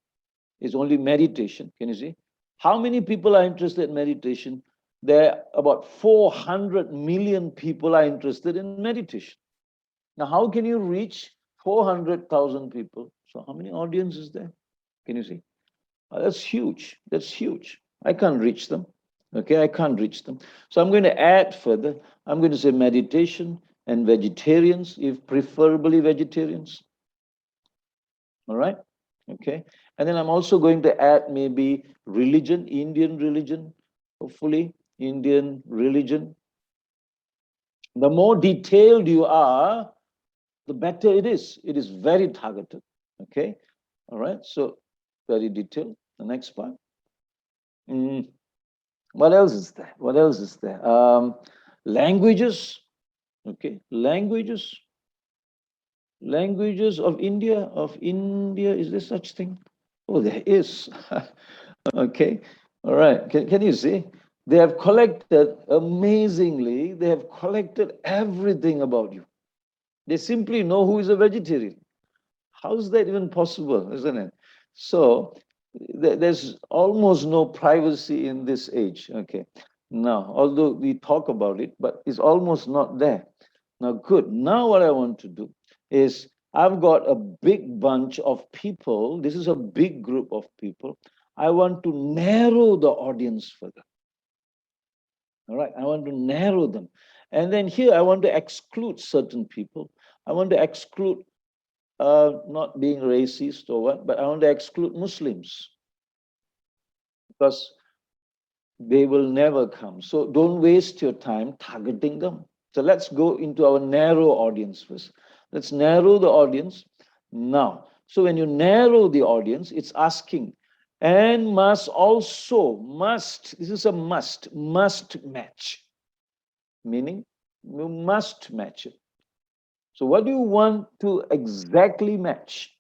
it's only meditation. Can you see? How many people are interested in meditation? There are about 400 million people are interested in meditation. Now, how can you reach 400,000 people? So how many audience is there? Can you see? That's huge. That's huge. I can't reach them. Okay, I can't reach them. So I'm going to add further. I'm going to say meditation and vegetarians, if preferably vegetarians. All right. Okay. And then I'm also going to add maybe religion, Indian religion, hopefully Indian religion. The more detailed you are, the better it is. It is very targeted. Okay. All right. So very detailed. The next part. What else is there? What else is there? Languages. Okay. Languages. Languages of India. Is there such thing? Oh, there is. Okay. All right. Can you see? They have collected, amazingly, they have collected everything about you. They simply know who is a vegetarian. How is that even possible, isn't it? So there's almost no privacy in this age. Okay. Now, although we talk about it, but it's almost not there. Now, good. Now what I want to do is I've got a big bunch of people. This is a big group of people. I want to narrow the audience further. All right. I want to narrow them. And then here I want to exclude certain people. I want to exclude not being racist or what, but I want to exclude Muslims because they will never come. So don't waste your time targeting them. So let's go into our narrow audience first. Let's narrow the audience now. So when you narrow the audience, it's asking, and must, this is a must match. Meaning you must match it. So what do you want to exactly match?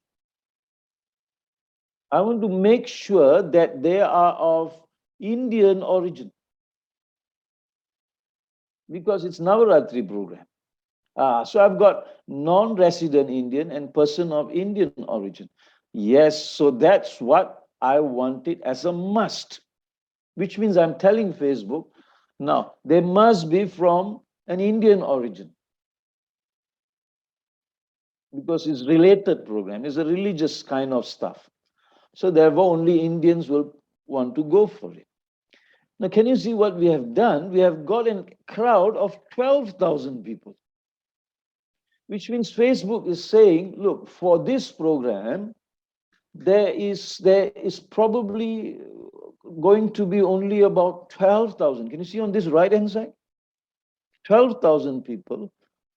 I want to make sure that they are of Indian origin because it's Navaratri program. So I've got non-resident Indian and person of Indian origin. Yes, so that's what I wanted as a must, which means I'm telling Facebook, now they must be from an Indian origin because it's related program, it's a religious kind of stuff. So therefore only Indians will want to go for it. Now, can you see what we have done? We have got a crowd of 12,000 people, which means Facebook is saying, look, for this program, there is probably going to be only about 12,000. Can you see on this right-hand side? 12,000 people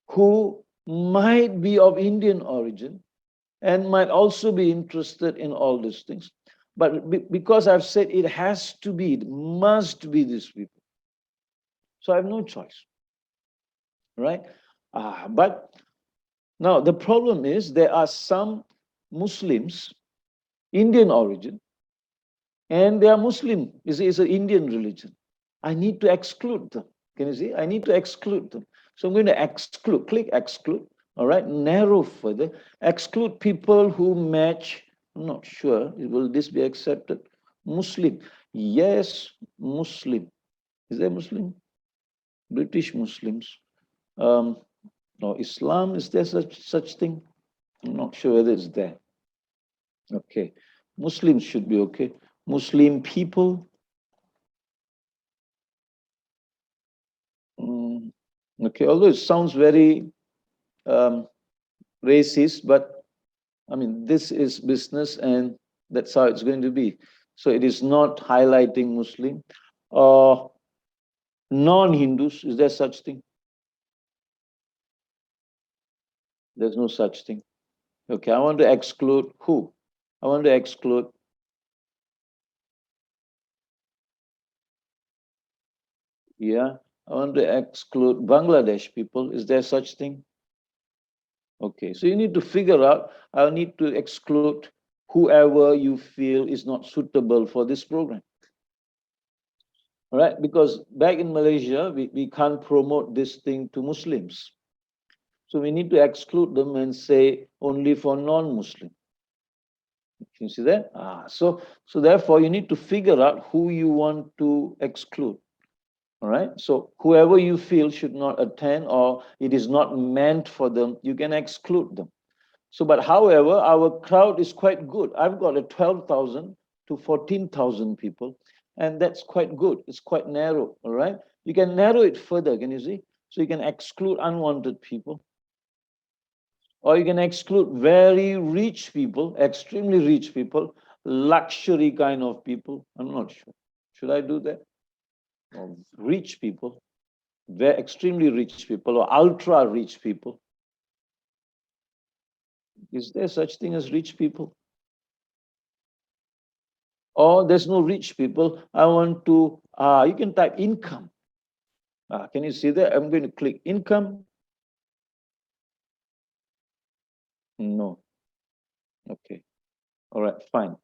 who might be of Indian origin and might also be interested in all these things. But because I've said it has to be, it must be these people. So I have no choice. right? But now the problem is there are some Muslims, Indian origin, and they are Muslim. It's an Indian religion. I need to exclude them. Can you see? I need to exclude them. So I'm going to exclude, click exclude, all right? Narrow further, exclude people who match, I'm not sure, will this be accepted? Muslim, yes, Muslim. Is there Muslim? British Muslims. No, Islam, is there such thing? I'm not sure whether it's there. Okay, Muslims should be okay. Muslim people. Okay, although it sounds very racist, but I mean, this is business and that's how it's going to be. So it is not highlighting Muslim or non-Hindus. Is there such thing? There's no such thing. Okay, I want to exclude who? I want to exclude I want to exclude Bangladesh people. Is there such thing? Okay, so you need to figure out, I need to exclude whoever you feel is not suitable for this program. All right, because back in Malaysia, we can't promote this thing to Muslims. So we need to exclude them and say only for non-Muslim. You see that? So therefore you need to figure out who you want to exclude. All right, so whoever you feel should not attend or it is not meant for them, you can exclude them. So, but however, our crowd is quite good. I've got a 12,000 to 14,000 people, and that's quite good. It's quite narrow, all right? You can narrow it further, can you see? So you can exclude unwanted people. Or you can exclude very rich people, extremely rich people, luxury kind of people. I'm not sure. Should I do that? Or rich people, very extremely rich people, or ultra rich people. Is there such thing as rich people? Or there's no rich people. I want to, you can type income. Can you see that? I'm going to click income. No. Okay. All right, fine.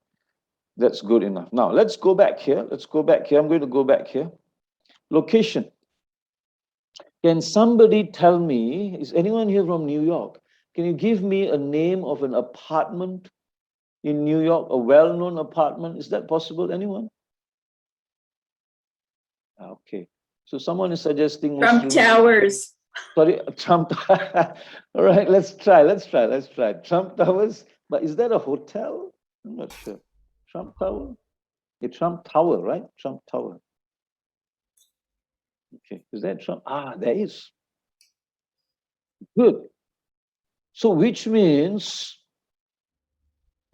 That's good enough. Now let's go back here. Let's go back here. I'm going to go back here. Location. Can somebody tell me, is anyone here from New York? Can you give me a name of an apartment in New York, a well-known apartment? Is that possible? Anyone? Okay. So someone is suggesting Trump Towers. Sorry, Trump. All right, let's try. Trump Towers. But is that a hotel? I'm not sure. Trump Tower? A Trump Tower, right? Trump Tower. Okay, is that Trump? There is. Good. So which means,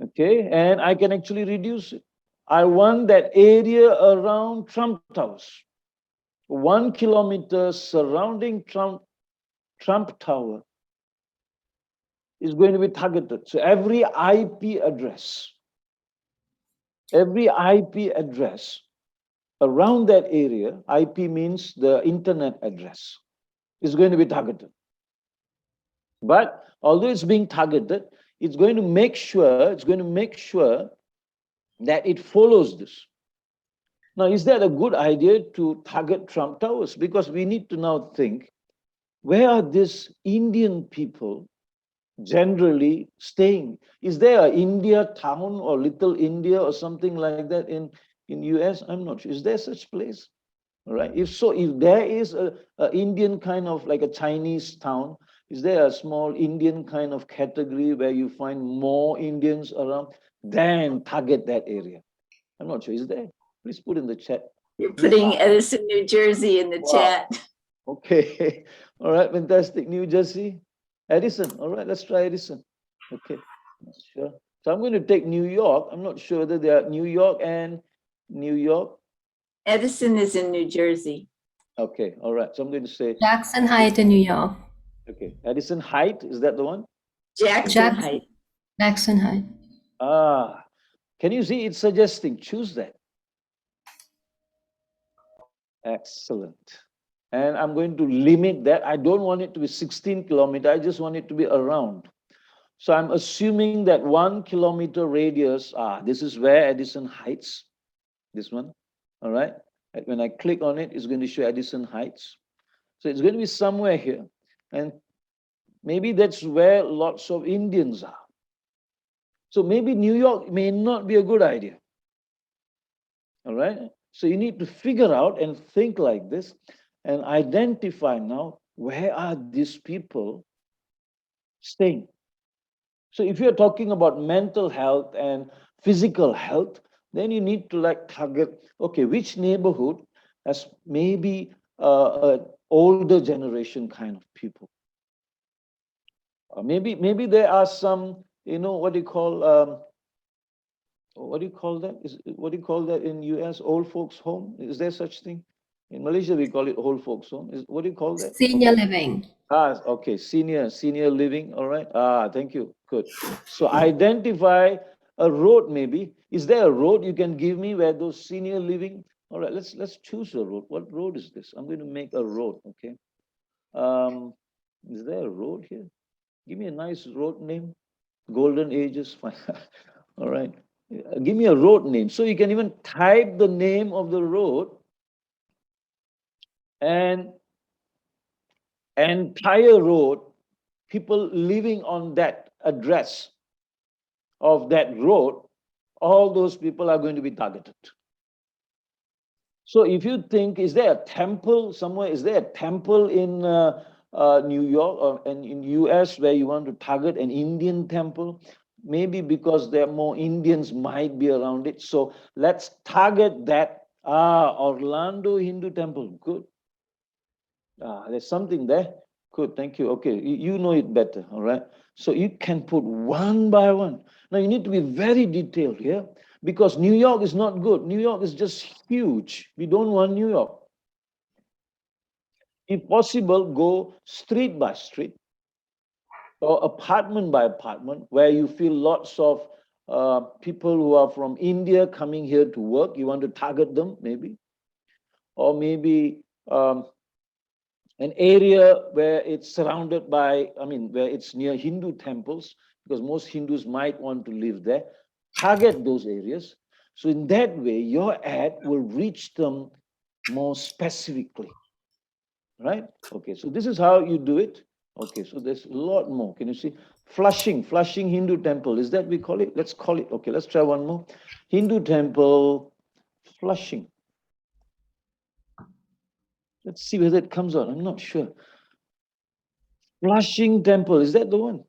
okay, and I can actually reduce it. I want that area around Trump Towers. 1 kilometer surrounding Trump Tower is going to be targeted. So every IP address around that area, IP means the internet address, is going to be targeted. But although it's being targeted, it's going to make sure that it follows this. Now, is that a good idea to target Trump Towers? Because we need to now think, where are these Indian people generally staying? Is there an India town or Little India or something like that in US? I'm not sure. Is there such place? All right. If so, if there is a Indian kind of like a Chinese town, is there a small Indian kind of category where you find more Indians around? Then target that area. I'm not sure. Is there? Please put in the chat. You're putting Edison, New Jersey in the chat. Okay. All right. Fantastic. New Jersey. Edison. All right. Let's try Edison. Okay. Sure. So I'm going to take New York. I'm not sure whether they are New York and New York. Edison is in New Jersey. Okay. All right. So I'm going to say Jackson Heights in New York. Okay. Edison Heights. Is that the one? Jackson Heights. Jackson Heights. Can you see it's suggesting? Choose that. Excellent. And I'm going to limit that. I don't want it to be 16 kilometers. I just want it to be around. So I'm assuming that 1 kilometer radius, this is where Addison Heights, this one, all right? And when I click on it, it's going to show Addison Heights. So it's going to be somewhere here. And maybe that's where lots of Indians are. So maybe New York may not be a good idea. All right? So you need to figure out and think like this and identify now, where are these people staying? So if you're talking about mental health and physical health, then you need to like target, okay, which neighborhood has maybe an older generation kind of people. Maybe there are some, what do you call that? What do you call that in US? Old folks home? Is there such thing? In Malaysia, we call it old folks home. What do you call that? Senior living. Okay, senior living. All right. Thank you. Good. So identify a road. Maybe is there a road you can give me where those senior living? All right. Let's choose a road. What road is this? I'm going to make a road. Okay. Is there a road here? Give me a nice road name. Golden Ages. All right. Give me a road name. So you can even type the name of the road and entire road, people living on that address of that road, all those people are going to be targeted. So if you think, is there a temple somewhere? Is there a temple in New York or in US where you want to target an Indian temple? Maybe because there are more Indians might be around it. So let's target that. Orlando Hindu Temple. Good. There's something there. Good, thank you. Okay, you know it better, all right? So you can put one by one. Now you need to be very detailed here because New York is not good. New York is just huge. We don't want New York. If possible, go street by street or apartment by apartment where you feel lots of people who are from India coming here to work. You want to target them, maybe. Or maybe an area where it's surrounded by, where it's near Hindu temples, because most Hindus might want to live there. Target those areas. So in that way, your ad will reach them more specifically, right? Okay, so this is how you do it. Okay, so there's a lot more. Can you see? Flushing Hindu temple. Is that we call it? Let's call it. Okay, let's try one more. Hindu temple, Flushing. Let's see whether it comes out. I'm not sure. Flushing temple. Is that the one?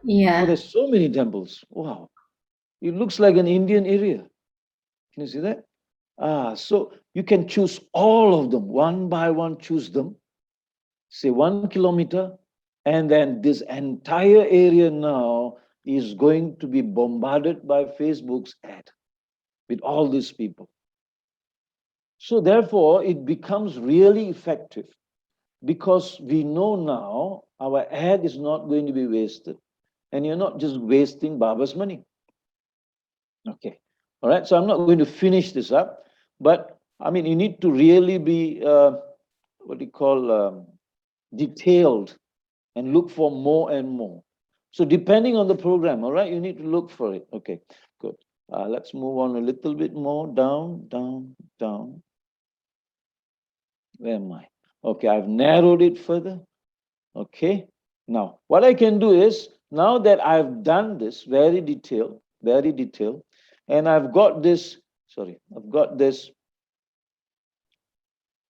Yeah. Oh, there's so many temples. Wow. It looks like an Indian area. Can you see that? So you can choose all of them, one by one, choose them. Say 1 kilometer, and then this entire area now is going to be bombarded by Facebook's ad with all these people. So therefore, it becomes really effective because we know now our ad is not going to be wasted. And you're not just wasting Baba's money. Okay. All right. So I'm not going to finish this up, but you need to really be, detailed and look for more and more. So depending on the program, all right, you need to look for it. Okay, good. Let's move on a little bit more down. Where am I? Okay, I've narrowed it further. Okay. Now, what I can do is, now that I've done this very detailed, and I've got this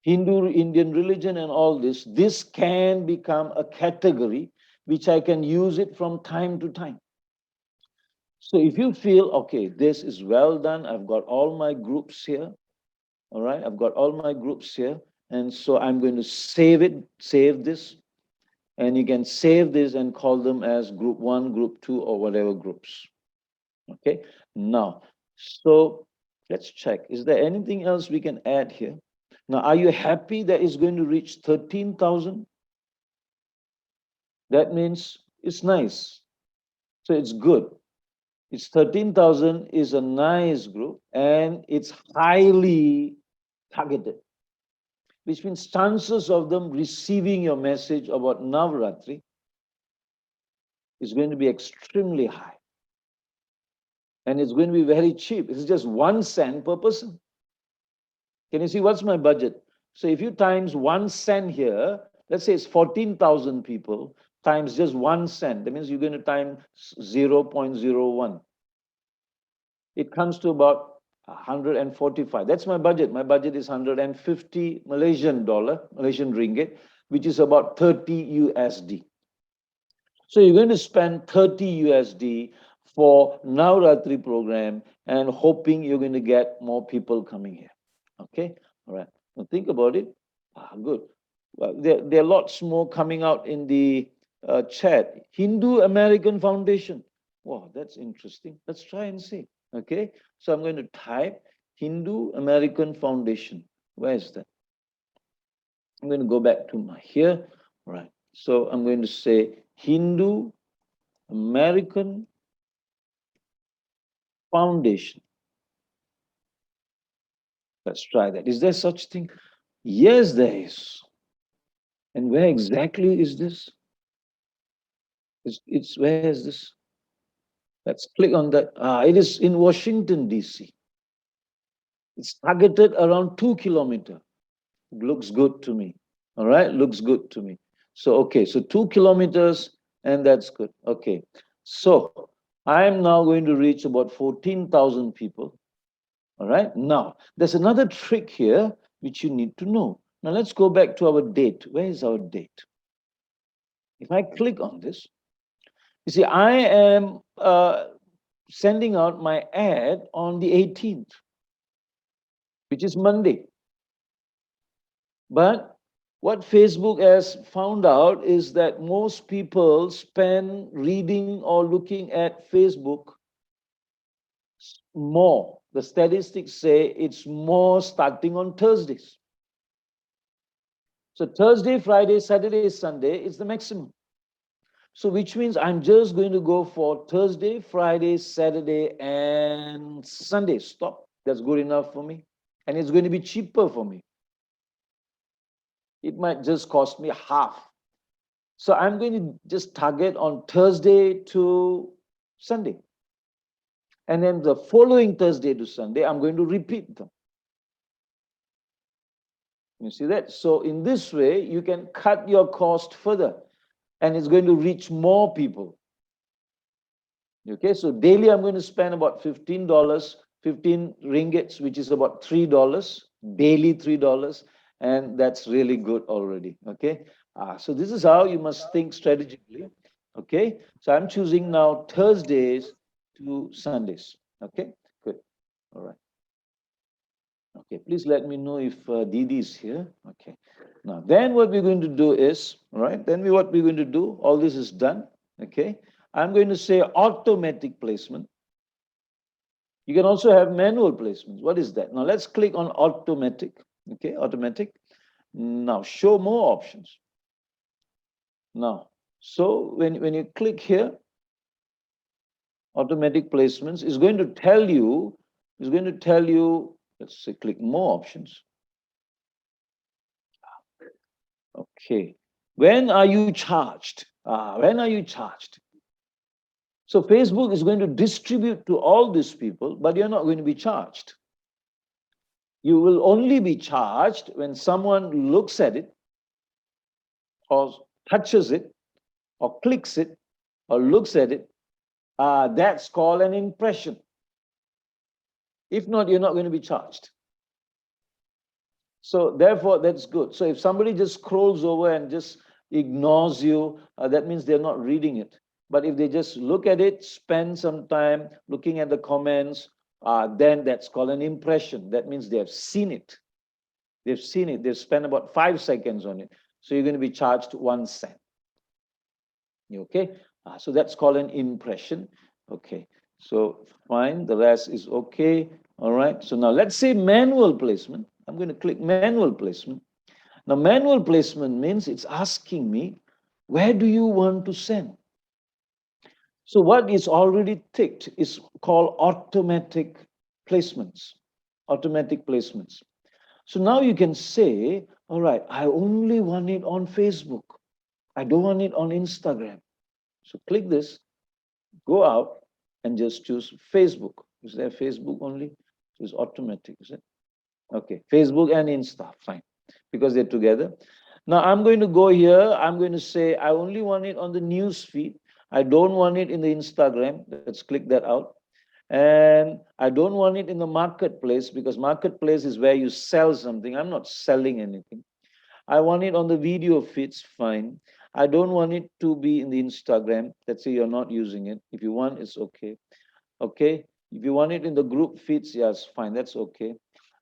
Hindu, Indian religion and all this, this can become a category which I can use it from time to time. So if you feel, okay, this is well done, I've got all my groups here, all right, I've got all my groups here, and so I'm going to save this, and you can save this and call them as group 1, group 2, or whatever groups. Okay, now, so let's check. Is there anything else we can add here? Now, are you happy that it's going to reach 13,000? That means it's nice. So it's good. It's 13,000 is a nice group and it's highly targeted. which means chances of them receiving your message about Navratri is going to be extremely high. And it's going to be very cheap. It's just 1 cent per person. Can you see what's my budget? So if you times 1 cent here, let's say it's 14,000 people times just 1 cent. That means you're going to time 0.01. It comes to about 145. That's my budget. My budget is 150 Malaysian ringgit, which is about 30 USD. So you're going to spend 30 USD for Navratri program and hoping you're going to get more people coming here. Okay, all right. Now think about it. Good. Well, there are lots more coming out in the chat. Hindu American Foundation. Wow, that's interesting. Let's try and see. Okay, so I'm going to type Hindu American Foundation. Where is that? I'm going to go back to my here. All right. So I'm going to say Hindu American Foundation. Let's try that. Is there such thing? Yes, there is. And where exactly is this? It's where is this? Let's click on that. It is in Washington, D.C. It's targeted around 2 kilometers. Looks good to me. All right, looks good to me. So, okay, so 2 kilometers, and that's good. Okay, so I'm now going to reach about 14,000 people. All right, now there's another trick here which you need to know. Now let's go back to our date. Where is our date? If I click on this, you see, I am sending out my ad on the 18th, which is Monday. But what Facebook has found out is that most people spend reading or looking at Facebook more. The statistics say it's more starting on Thursdays. So Thursday, Friday, Saturday, Sunday is the maximum. So which means I'm just going to go for Thursday, Friday, Saturday, and Sunday. Stop. That's good enough for me. And it's going to be cheaper for me. It might just cost me half. So I'm going to just target on Thursday to Sunday. And then the following Thursday to Sunday, I'm going to repeat them. You see that? So in this way, you can cut your cost further. And it's going to reach more people. Okay, so daily I'm going to spend about $15, 15 ringgits, which is about $3, daily $3, and that's really good already. Okay, so this is how you must think strategically. Okay, so I'm choosing now Thursdays to Sundays. Okay, good. All right. Okay, please let me know if Didi is here. Okay. Now, then what we're going to do is, right, what we're going to do, all this is done, okay? I'm going to say automatic placement. You can also have manual placements. What is that? Now, let's click on automatic, okay, automatic. Now, show more options. Now, so when you click here, automatic placements is going to tell you, let's say click more options. Okay, when are you charged? When are you charged? So Facebook is going to distribute to all these people, but you're not going to be charged. You will only be charged when someone looks at it, or touches it, or clicks it, or looks at it. That's called an impression. If not, you're not going to be charged. So therefore, that's good. So if somebody just scrolls over and just ignores you, that means they're not reading it. But if they just look at it, spend some time looking at the comments, then that's called an impression. That means they have seen it. They've seen it. They've spent about 5 seconds on it. So you're going to be charged 1 cent. Okay? So that's called an impression. Okay. So fine. The rest is okay. All right. So now let's say manual placement. I'm going to click manual placement. Now, manual placement means it's asking me, where do you want to send? So what is already ticked is called automatic placements. Automatic placements. So now you can say, All right, I only want it on Facebook. I don't want it on Instagram. So click this, go out and just choose Facebook. Is there Facebook only? So it's automatic, is it? Okay, Facebook and Insta, fine, because they're together. Now I'm going to go here. I'm going to say I only want it on the news feed. I don't want it in the Instagram. Let's click that out. And I don't want it in the marketplace because marketplace is where you sell something. I'm not selling anything. I want it on the video feeds, fine. I don't want it to be in the Instagram. Let's say you're not using it. If you want, it's okay. Okay. If you want it in the group feeds, yes, fine. That's okay.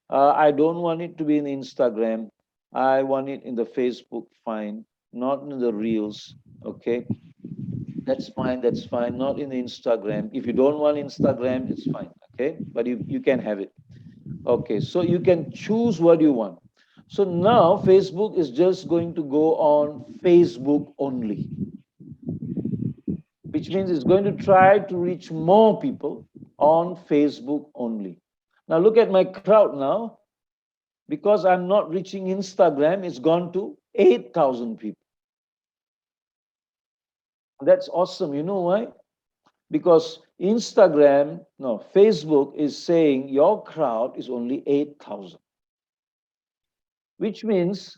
I don't want it to be in the Instagram. I want it in the Facebook, fine. Not in the Reels, okay? That's fine, that's fine. Not in the Instagram. If you don't want Instagram, it's fine, okay? But you can have it. Okay, so you can choose what you want. So now Facebook is just going to go on Facebook only, which means it's going to try to reach more people on Facebook only. Now look at my crowd now. Because I'm not reaching Instagram, it's gone to 8,000 people. That's awesome. You know why? Because Facebook is saying your crowd is only 8,000. Which means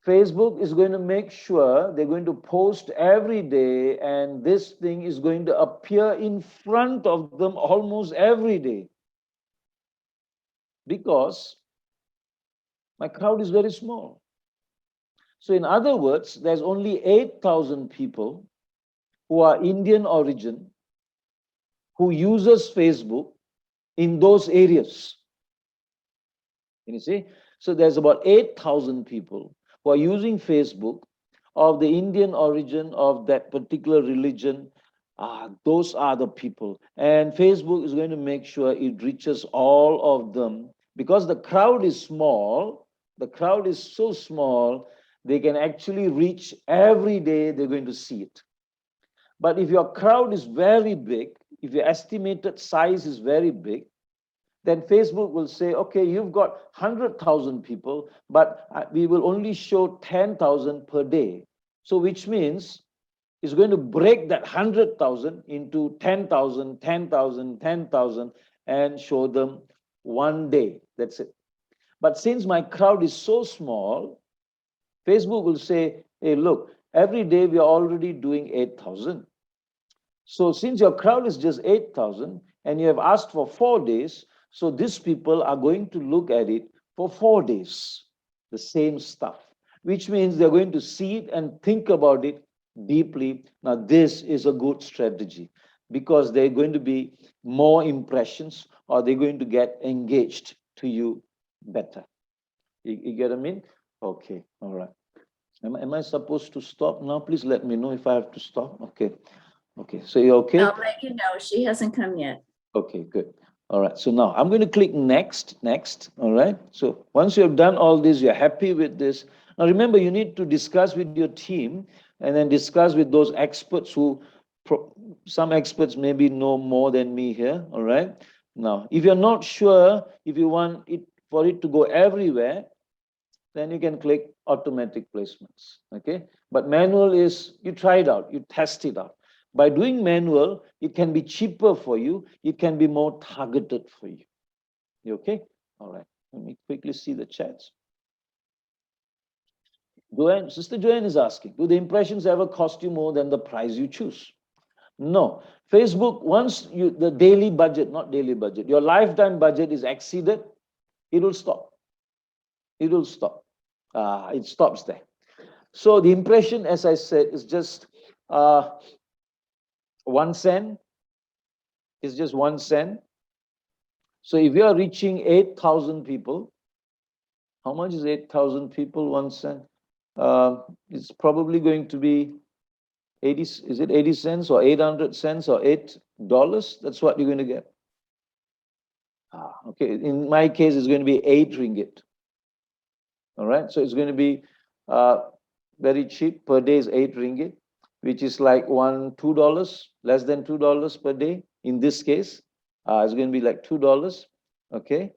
Facebook is going to make sure they're going to post every day and this thing is going to appear in front of them almost every day. Because my crowd is very small. So in other words, there's only 8,000 people who are Indian origin, who uses Facebook in those areas. Can you see? So there's about 8,000 people who are using Facebook of the Indian origin of that particular religion. Those are the people. And Facebook is going to make sure it reaches all of them. Because the crowd is small, the crowd is so small, they can actually reach every day, they're going to see it. But if your crowd is very big, if your estimated size is very big, then Facebook will say, okay, you've got 100,000 people, but we will only show 10,000 per day. So which means it's going to break that 100,000 into 10,000, 10,000, 10,000 and show them one day. That's it. But since my crowd is so small, Facebook will say, hey, look, every day we are already doing 8,000. So since your crowd is just 8,000 and you have asked for 4 days, so these people are going to look at it for 4 days, the same stuff, which means they're going to see it and think about it deeply. Now, this is a good strategy because they're going to be more impressions or they're going to get engaged to you better. You get what I mean? Okay, all right. Am I supposed to stop now? Please let me know if I have to stop. Okay. Okay, so you're okay? I'll let you know. She hasn't come yet. Okay, good. All right, so now I'm going to click next, all right? So once you have done all this, you're happy with this. Now remember, you need to discuss with your team and then discuss with those experts who, some experts maybe know more than me here, all right? Now, if you're not sure, if you want it for it to go everywhere, then you can click automatic placements, okay? But manual is, you try it out, you test it out. By doing manual, it can be cheaper for you. It can be more targeted for you. You okay? All right. Let me quickly see the chats. Joanne, Sister Joanne is asking, do the impressions ever cost you more than the price you choose? No. Facebook, once the daily budget, not daily budget, your lifetime budget is exceeded, it will stop. It will stop. It stops there. So the impression, as I said, is just 1 cent is just 1 cent. So if you are reaching 8,000 people, how much is 8,000 people, 1 cent? It's probably going to be 80, is it 80 cents or 800 cents or $8? That's what you're going to get. Okay, in my case, it's going to be 8 ringgit. All right, so it's going to be very cheap. Per day is 8 ringgit, which is like $2, less than $2 per day. In this case, it's going to be like $2, okay?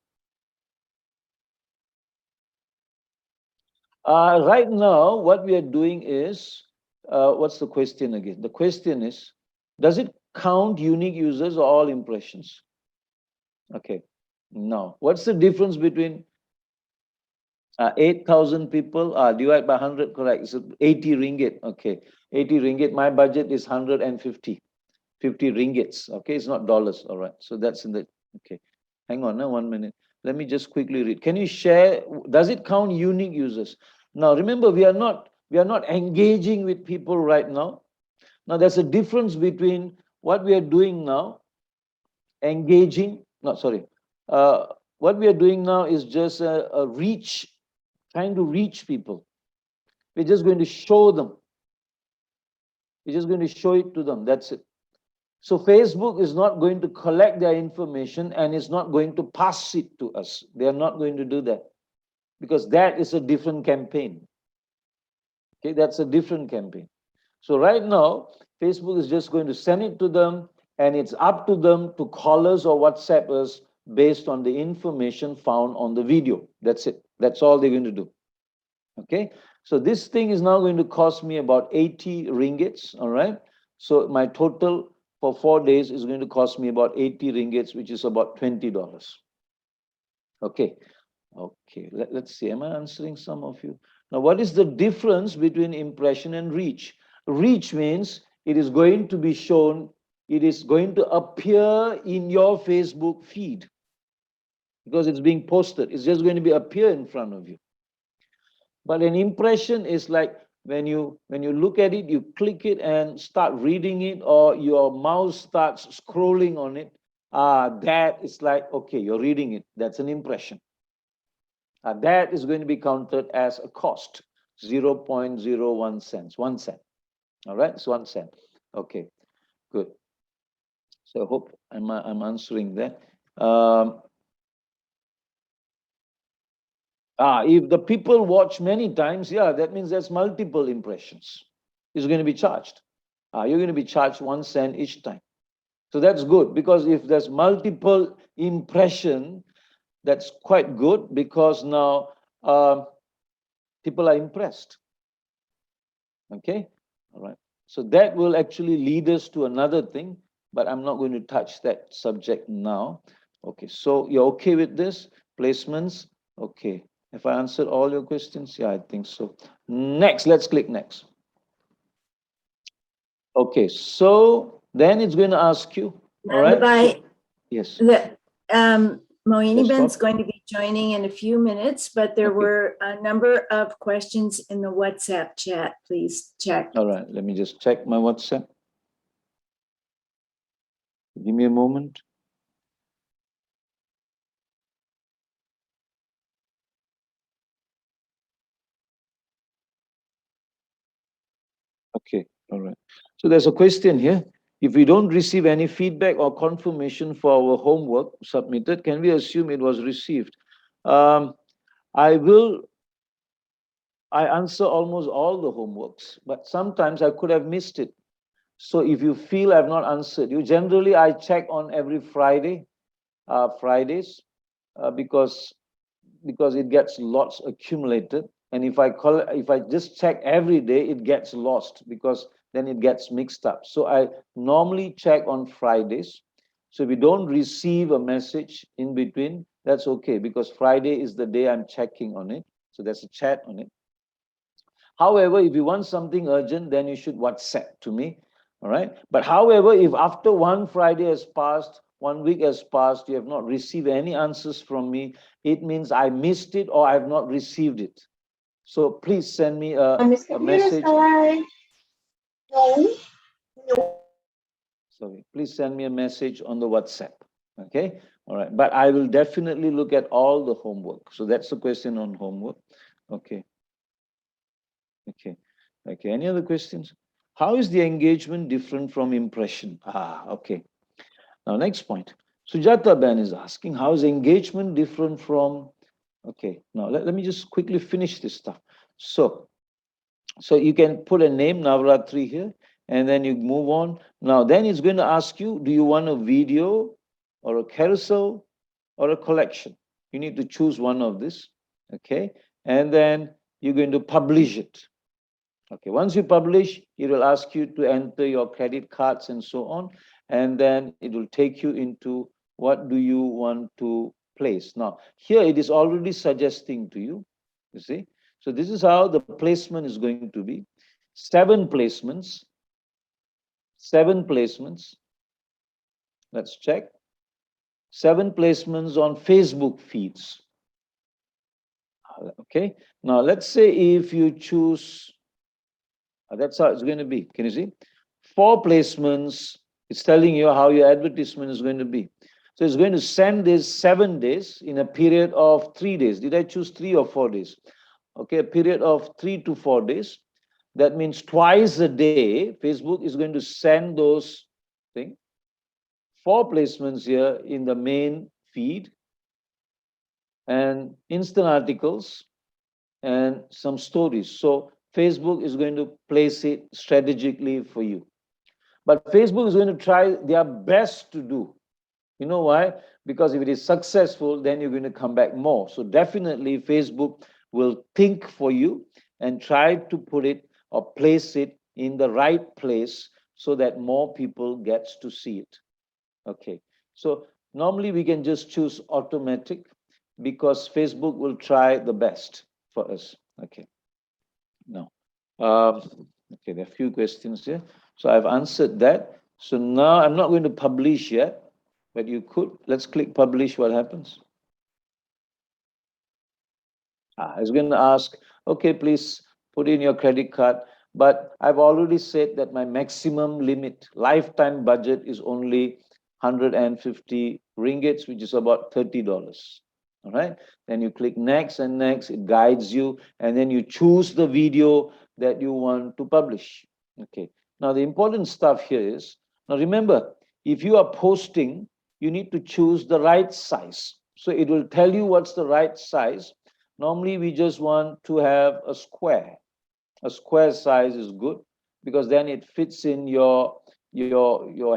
Right now, what we are doing is, what's the question again? The question is, does it count unique users or all impressions? Okay. Now, what's the difference between 8,000 people? Divide by 100, correct. It's 80 ringgit. Okay. 80 ringgit. My budget is 150. 50 ringgits. Okay. It's not dollars. All right. So that's in the, okay. Hang on, 1 minute. Let me just quickly read. Can you share? Does it count unique users? Now, remember, we are not engaging with people right now. Now, there's a difference between what we are doing now, engaging, no, sorry. What we are doing now is just a reach, trying to reach people. We're just going to show them. We're just going to show it to them. That's it. So Facebook is not going to collect their information and is not going to pass it to us. They are not going to do that because that is a different campaign. Okay, that's a different campaign. So right now, Facebook is just going to send it to them and it's up to them to call us or WhatsApp us based on the information found on the video. That's it. That's all they're going to do. Okay, so this thing is now going to cost me about 80 ringgits. All right, so my total for 4 days is going to cost me about 80 ringgits, which is about $20. Okay, okay, let's see. Am I answering some of you? Now, what is the difference between impression and reach? Reach means it is going to be shown, it is going to appear in your Facebook feed because it's being posted. It's just going to be appear in front of you. But an impression is like when you look at it, you click it and start reading it, or your mouse starts scrolling on it. That is like, okay, you're reading it. That's an impression. That is going to be counted as a cost, 0.01 cents, 1 cent. All right, it's 1 cent. Okay, good. So I hope I'm answering that. If the people watch many times, yeah, that means there's multiple impressions. It's going to be charged. You're going to be charged 1 cent each time. So that's good because if there's multiple impression, that's quite good because now people are impressed. Okay, all right. So that will actually lead us to another thing, but I'm not going to touch that subject now. Okay, so you're okay with this? Placements? Okay. Have I answered all your questions? Yeah, I think so. Next, let's click next. Okay, so then it's going to ask you. All right. Bye. Yes. Moini Yes, Ben's Bob? going to be joining in a few minutes, but there Okay. were a number of questions in the WhatsApp chat. Please check. All right, let me just check my WhatsApp. Give me a moment. Okay, all right. So there's a question here. If we don't receive any feedback or confirmation for our homework submitted, can we assume it was received? I answer almost all the homeworks, but sometimes I could have missed it. So if you feel I've not answered you, generally I check on every Fridays, because it gets lots accumulated. And if I just check every day, it gets lost because then it gets mixed up. So I normally check on Fridays. So if you don't receive a message in between, that's okay because Friday is the day I'm checking on it. So there's a chat on it. However, if you want something urgent, then you should WhatsApp to me. All right. But however, if after one Friday has passed, 1 week has passed, you have not received any answers from me, it means I missed it or I have not received it. So please send me a message. Sorry, please send me a message on the WhatsApp. Okay. All right. But I will definitely look at all the homework. So that's the question on homework. Okay. Okay. Okay. Any other questions? How is the engagement different from impression? Okay. Now, next point. Sujata Ben is asking, how is engagement different from... Okay, now let me just quickly finish this stuff. So you can put a name, Navratri, here, and then you move on. Now, then it's going to ask you, do you want a video or a carousel or a collection? You need to choose one of this, okay? And then you're going to publish it. Okay, once you publish, it will ask you to enter your credit cards and so on, and then it will take you into what do you want to place. Now, here it is already suggesting to you, you see. So this is how the placement is going to be. 7 placements. 7 placements. Let's check. 7 placements on Facebook feeds. Okay, now let's say if you choose, that's how it's going to be. Can you see? 4 placements, it's telling you how your advertisement is going to be. So it's going to send this 7 days in a period of 3 days. Did I choose 3 or 4 days? Okay, a period of 3 to 4 days. That means twice a day, Facebook is going to send those things. 4 placements here in the main feed, and instant articles and some stories. So Facebook is going to place it strategically for you. But Facebook is going to try their best to do. You know why? Because if it is successful, then you're going to come back more. So definitely Facebook will think for you and try to put it or place it in the right place so that more people gets to see it. Okay, so normally we can just choose automatic because Facebook will try the best for us. Okay, now, okay, there are a few questions here. So I've answered that. So now I'm not going to publish yet, but you could. Let's click publish. What happens? It's going to ask, okay, please put in your credit card. But I've already said that my maximum limit, lifetime budget is only 150 ringgits, which is about $30. All right. Then you click next and next, it guides you, and then you choose the video that you want to publish. Okay. Now, the important stuff here is, now remember, if you are posting, you need to choose the right size. So it will tell you what's the right size. Normally, we just want to have a square. A square size is good because then it fits in your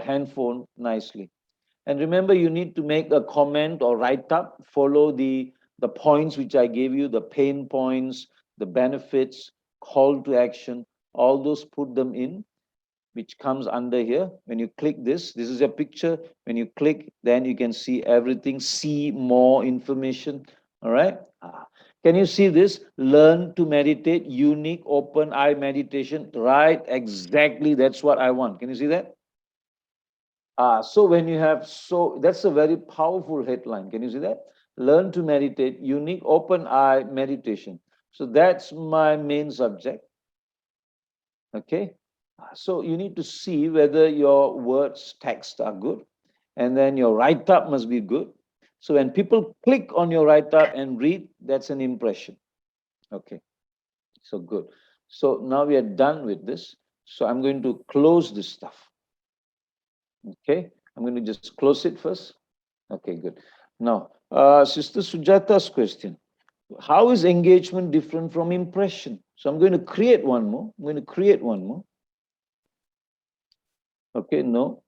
handphone nicely. And remember, you need to make a comment or write up, follow the points which I gave you, the pain points, the benefits, call to action, all those, put them in, which comes under here. When you click this is a picture. When you click, then you can see everything, see more information. All right. Can you see this? Learn to meditate, unique open eye meditation. Right, exactly. That's what I want. Can you see that? So when you have, so that's a very powerful headline. Can you see that? Learn to meditate, unique open eye meditation. So that's my main subject. Okay. So you need to see whether your words, text are good, and then your write-up must be good. So when people click on your write-up and read, that's an impression. Okay, so good. So now we are done with this. So I'm going to close this stuff. Okay, I'm going to just close it first. Okay, good. Now, Sister Sujata's question. How is engagement different from impression? So I'm going to create one more. I'm going to create one more. Okay, no,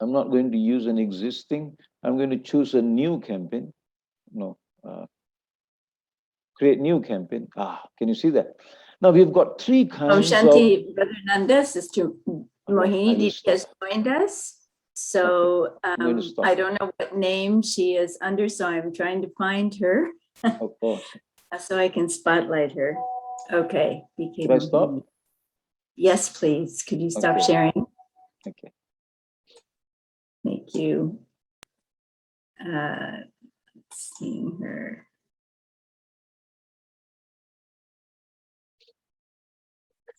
I'm not going to use an existing. I'm going to choose a new campaign. No, create new campaign. Can you see that? Now we've got 3 kinds Shanti, Brother Nanda, Sister I Mohini will stop. has joined us. So going to stop. I don't know what name she is under, so I'm trying to find her Of course. so I can spotlight her. Okay. BK Should I stop? Mohini. Yes, please. Could you stop Okay. sharing? Okay. Thank you. Seeing her.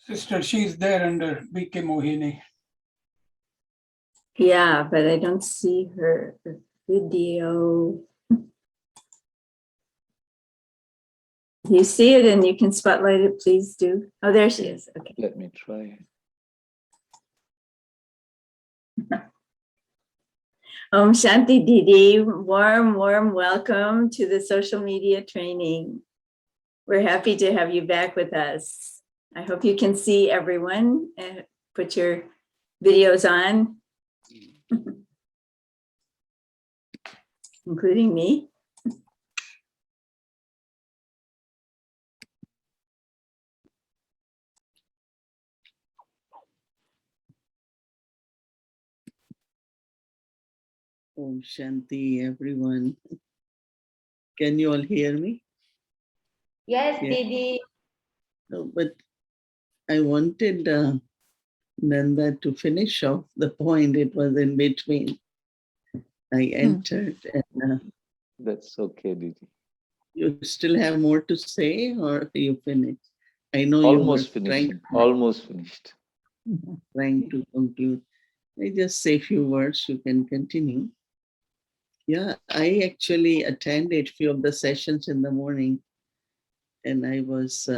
Sister, she's there under BK Mohini. Yeah, but I don't see her video. You see it and you can spotlight it, please do. Oh, there she is. Okay. Let me try. Shanti Didi, warm welcome to the social media training. We're happy to have you back with us. I hope you can see everyone and put your videos on, including me. Om Shanti, everyone. Can you all hear me? Yes, Yeah. Didi. No, but I wanted Nanda to finish off the point. It was in between. I entered, and That's okay, Didi. you still have more to say, or you finished? I know you were Almost finished. trying Almost finished. to conclude. I just say a few words. You can continue. Yeah, I actually attended few of the sessions in the morning, and I was,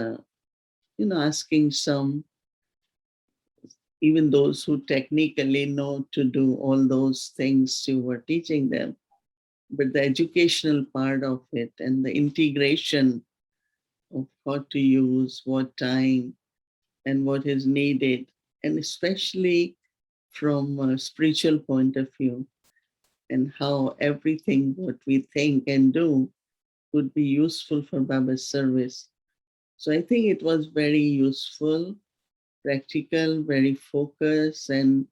asking some, even those who technically know to do all those things you were teaching them, but the educational part of it and the integration of what to use, what time, and what is needed, and especially from a spiritual point of view, and how everything what we think and do would be useful for Baba's service. So I think it was very useful, practical, very focused, and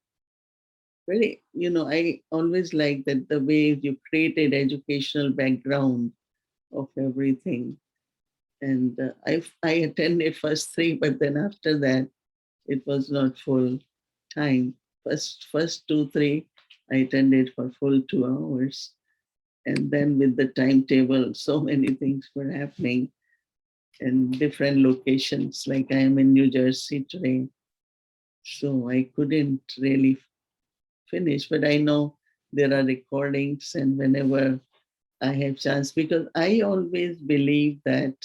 very, I always like that the way you created educational background of everything. And I attended first three, but then after that, it was not full time. First two, three, I attended for full 2 hours. And then with the timetable, so many things were happening in different locations. Like I am in New Jersey today, so I couldn't really finish, but I know there are recordings, and whenever I have chance, because I always believe that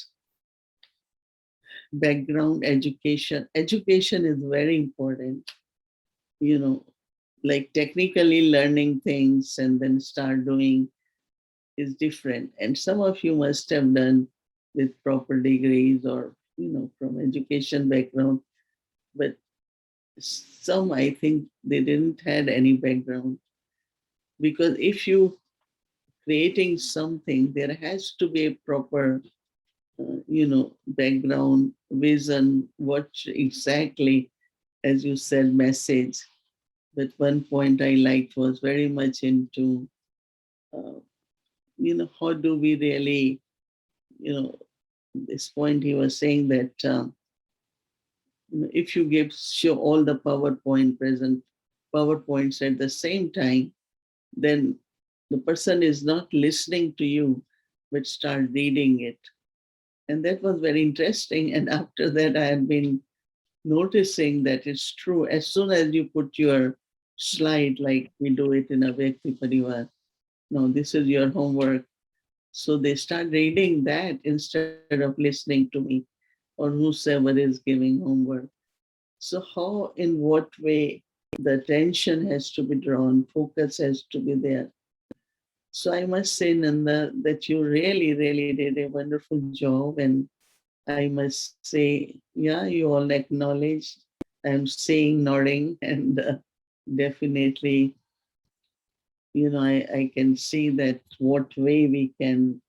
background education is very important, like technically learning things and then start doing is different. And some of you must have done with proper degrees or, from education background, but some, I think they didn't had any background, because if you creating something, there has to be a proper, background, vision, what exactly, as you said, message. But one point I liked was very much into, how do we really, this point he was saying that if you show all the PowerPoints at the same time, then the person is not listening to you, but start reading it. And that was very interesting. And after that, I had been noticing that it's true. As soon as you put your slide, like we do it in a Vyakti Parivar, no, this is your homework. So they start reading that instead of listening to me or whosoever is giving homework. So how, in what way the attention has to be drawn, focus has to be there. So I must say, Nanda, that you really, really did a wonderful job. And I must say, yeah, you all acknowledged. I'm saying, nodding, and definitely, I can see that what way we can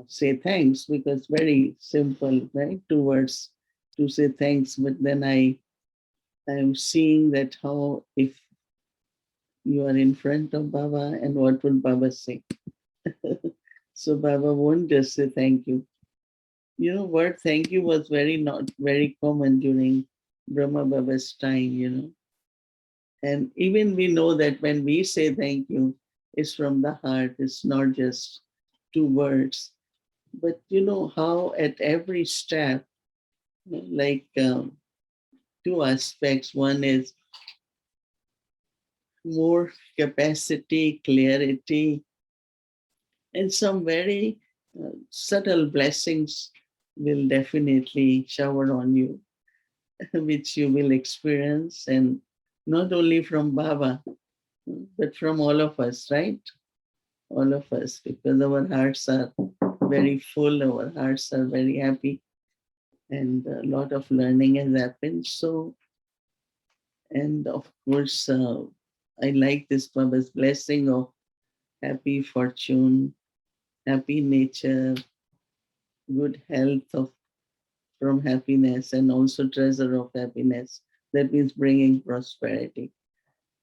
say thanks, because very simple, right? 2 words to say thanks. But then I am seeing that how, if you are in front of Baba, and what would Baba say? So Baba won't just say thank you. Word thank you was not very common during Brahma Baba's time. And even we know that when we say thank you, it's from the heart, it's not just 2 words. But how at every step, like 2 aspects. One is more capacity, clarity, and some very subtle blessings will definitely shower on you, which you will experience, and not only from Baba, but from all of us, right? All of us, because our hearts are very full, our hearts are very happy, and a lot of learning has happened. So, and of course, I like this Baba's blessing of happy fortune, happy nature, good health from happiness, and also treasure of happiness. That means bringing prosperity.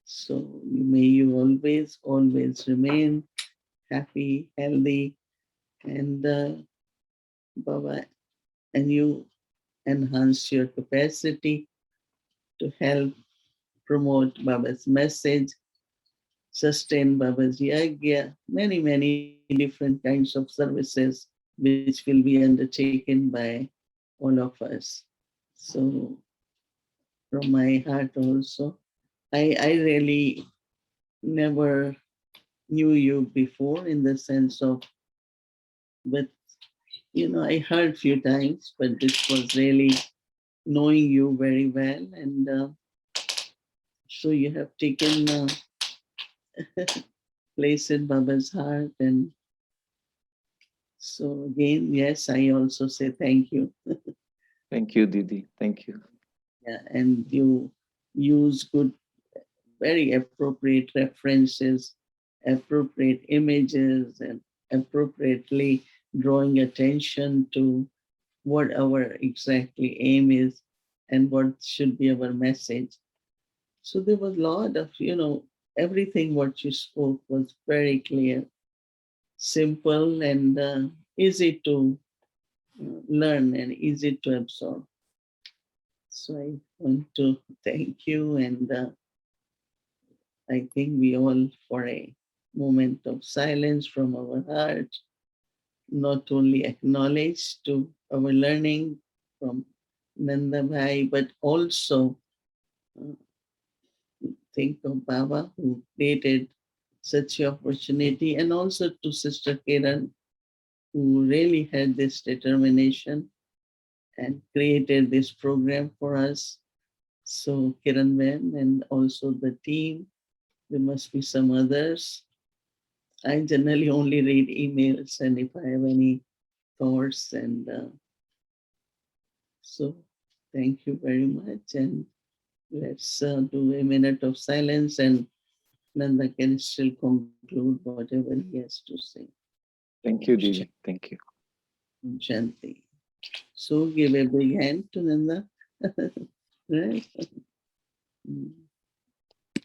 So may you always, always remain happy, healthy, and Baba, and you enhance your capacity to help promote Baba's message, sustain Baba's yagya, many, many different kinds of services which will be undertaken by all of us. So from my heart also, I really never knew you before in the sense of, but I heard few times, but this was really knowing you very well. And so you have taken place in Baba's heart. And so again, yes, I also say thank you. Thank you, Didi. Thank you. Yeah, and you use good, very appropriate references, appropriate images, and appropriately drawing attention to what our exactly aim is and what should be our message. So there was a lot of, everything what you spoke was very clear, simple, and easy to learn and easy to absorb. So I want to thank you, and I think we all, for a moment of silence from our heart, not only acknowledge to our learning from Nanda Bhai, but also uh, think of Baba who created such an opportunity, and also to Sister Kiran who really had this determination and created this program for us. So Kiran Ben and also the team, there must be some others. I generally only read emails and if I have any thoughts, and so thank you very much, and let's do a minute of silence, and Nanda can still conclude whatever he has to say. Thank you, Didi. Thank you. Shanti. So give a big hand to Nanda. Right?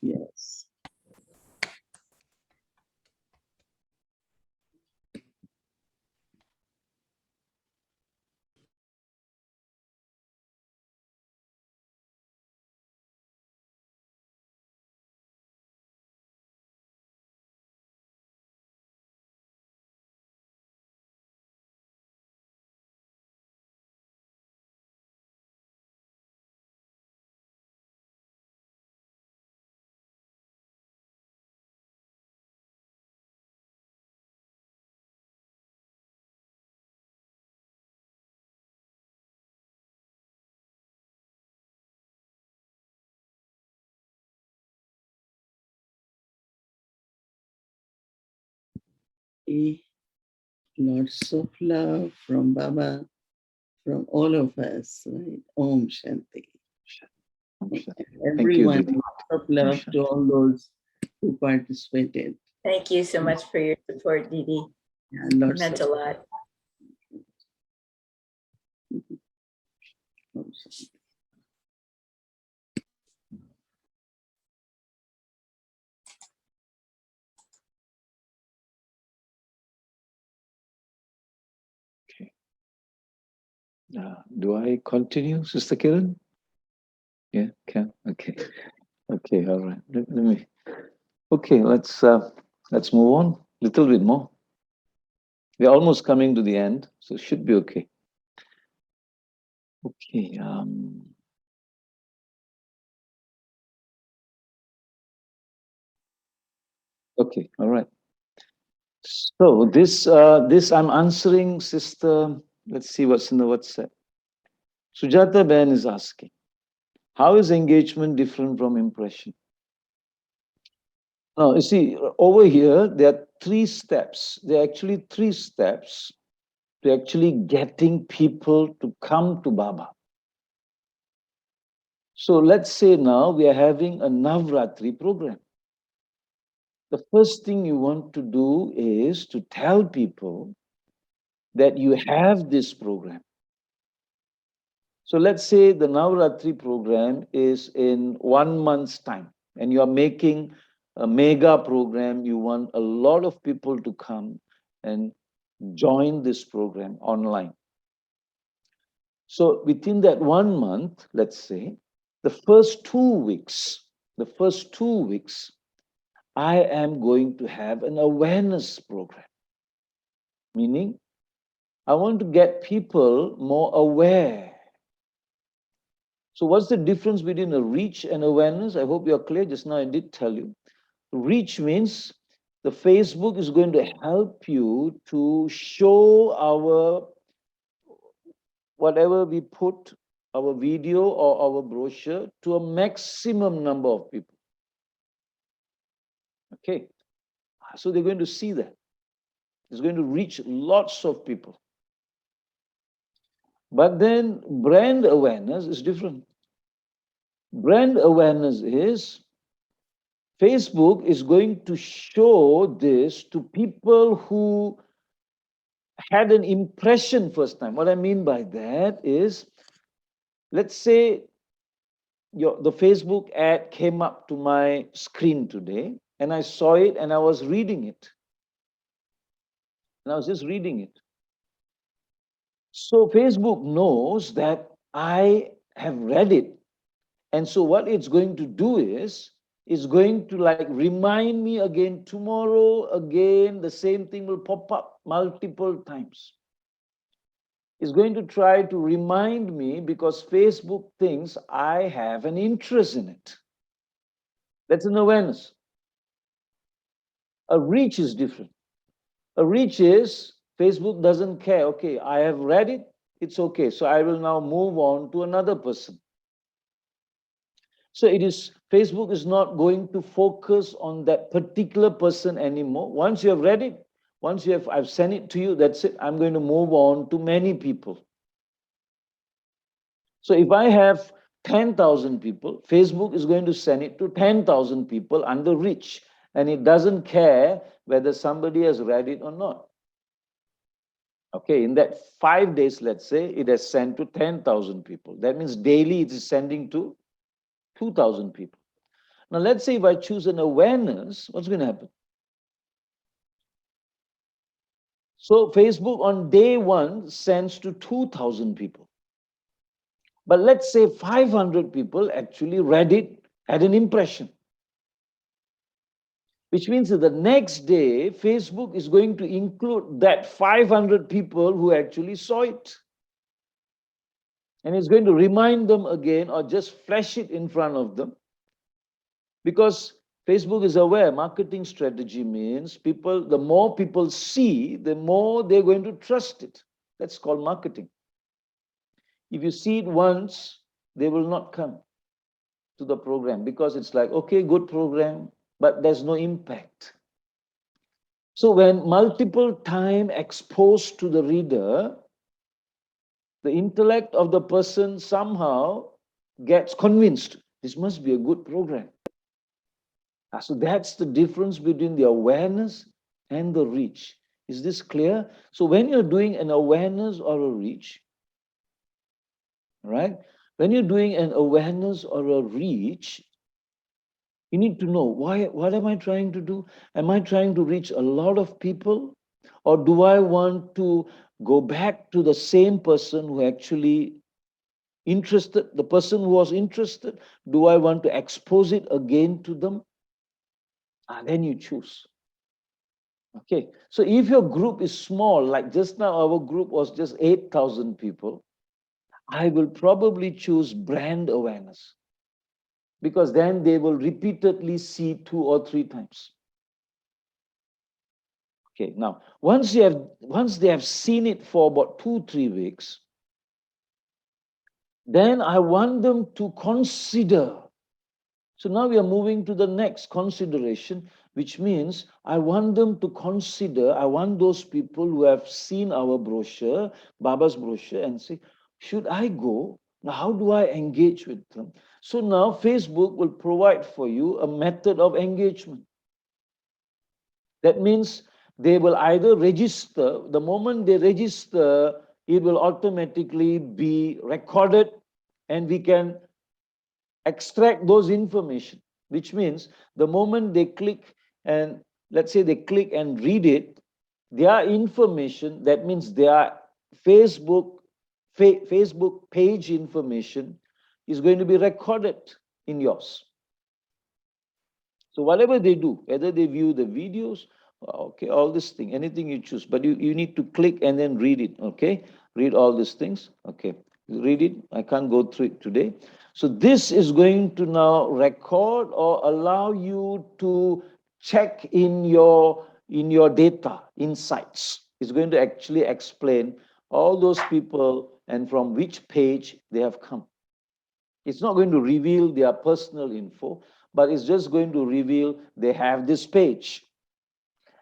Yes. Lots of love from Baba, from all of us. Right? Om Shanti. Thank you, Everyone, Didi. lots of love to all those who participated. Thank you so much for your support, Didi. Yeah, It lots meant a of lot. Om Shanti. Do I continue, Sister Kiran? Yeah, can. Okay. Okay, all right. Let me. Okay, let's move on a little bit more. We're almost coming to the end, so it should be okay. Okay. Okay, all right. So this I'm answering Sister. Let's see what's in the WhatsApp. Sujata Ben is asking, how is engagement different from impression? Now, you see, over here, there are 3 steps. There are actually 3 steps to actually getting people to come to Baba. So let's say now we are having a Navratri program. The first thing you want to do is to tell people that you have this program. So let's say the Navratri program is in 1 month's time. and you're making a mega program, you want a lot of people to come and join this program online. So within that 1 month, let's say, the first 2 weeks, I am going to have an awareness program. Meaning, I want to get people more aware. So what's the difference between a reach and awareness? I hope you're clear. Just now I did tell you. Reach means the Facebook is going to help you to show our, whatever we put, our video or our brochure, to a maximum number of people. Okay. So they're going to see that. It's going to reach lots of people. But then brand awareness is different. Brand awareness is Facebook is going to show this to people who had an impression first time. What I mean by that is, let's say the Facebook ad came up to my screen today and I saw it and I was reading it. And I was just reading it. So Facebook knows that I have read it. And so what it's going to do is, it's going to like remind me again tomorrow, again, the same thing will pop up multiple times. It's going to try to remind me because Facebook thinks I have an interest in it. That's an awareness. A reach is different. A reach is, Facebook doesn't care. Okay, I have read it. It's okay. So I will now move on to another person. So it is, Facebook is not going to focus on that particular person anymore. Once you have read it, once you have, I've sent it to you, that's it. I'm going to move on to many people. So if I have 10,000 people, Facebook is going to send it to 10,000 people under reach. And it doesn't care whether somebody has read it or not. Okay, in that 5 days, let's say, it has sent to 10,000 people. That means daily it is sending to 2,000 people. Now, let's say if I choose an awareness, what's going to happen? So Facebook on day 1 sends to 2,000 people. But let's say 500 people actually read it, had an impression. Which means that the next day, Facebook is going to include that 500 people who actually saw it. And it's going to remind them again or just flash it in front of them. Because Facebook is aware, marketing strategy means people, the more people see, the more they're going to trust it. That's called marketing. If you see it once, they will not come to the program because it's like, okay, good program, but there's no impact. So when multiple time exposed to the reader, the intellect of the person somehow gets convinced, this must be a good program. So that's the difference between the awareness and the reach. Is this clear? So when you're doing an awareness or a reach, right? When you're doing an awareness or a reach, you need to know, what am I trying to do? Am I trying to reach a lot of people? Or do I want to go back to the same person who actually interested, the person who was interested? Do I want to expose it again to them? Then you choose. Okay, so if your group is small, like just now our group was just 8,000 people, I will probably choose brand awareness. Because then they will repeatedly see 2 or 3 times. Okay, now, once they have seen it for about 2-3 weeks, then I want them to consider. So now we are moving to the next consideration, which means I want them to consider, I want those people who have seen our brochure, Baba's brochure, and say, should I go? Now, how do I engage with them? So now Facebook will provide for you a method of engagement. That means they will either register, the moment they register, it will automatically be recorded and we can extract those information. which means the moment they click and let's say they click and read it, their information, that means their Facebook page information is going to be recorded in yours. So whatever they do, whether they view the videos, okay, all this thing, anything you choose, but you need to click and then read it, okay? Read all these things, okay? Read it, I can't go through it today. So this is going to now record or allow you to check in your data, insights. It's going to actually explain all those people and from which page they have come. It's not going to reveal their personal info, but it's just going to reveal they have this page.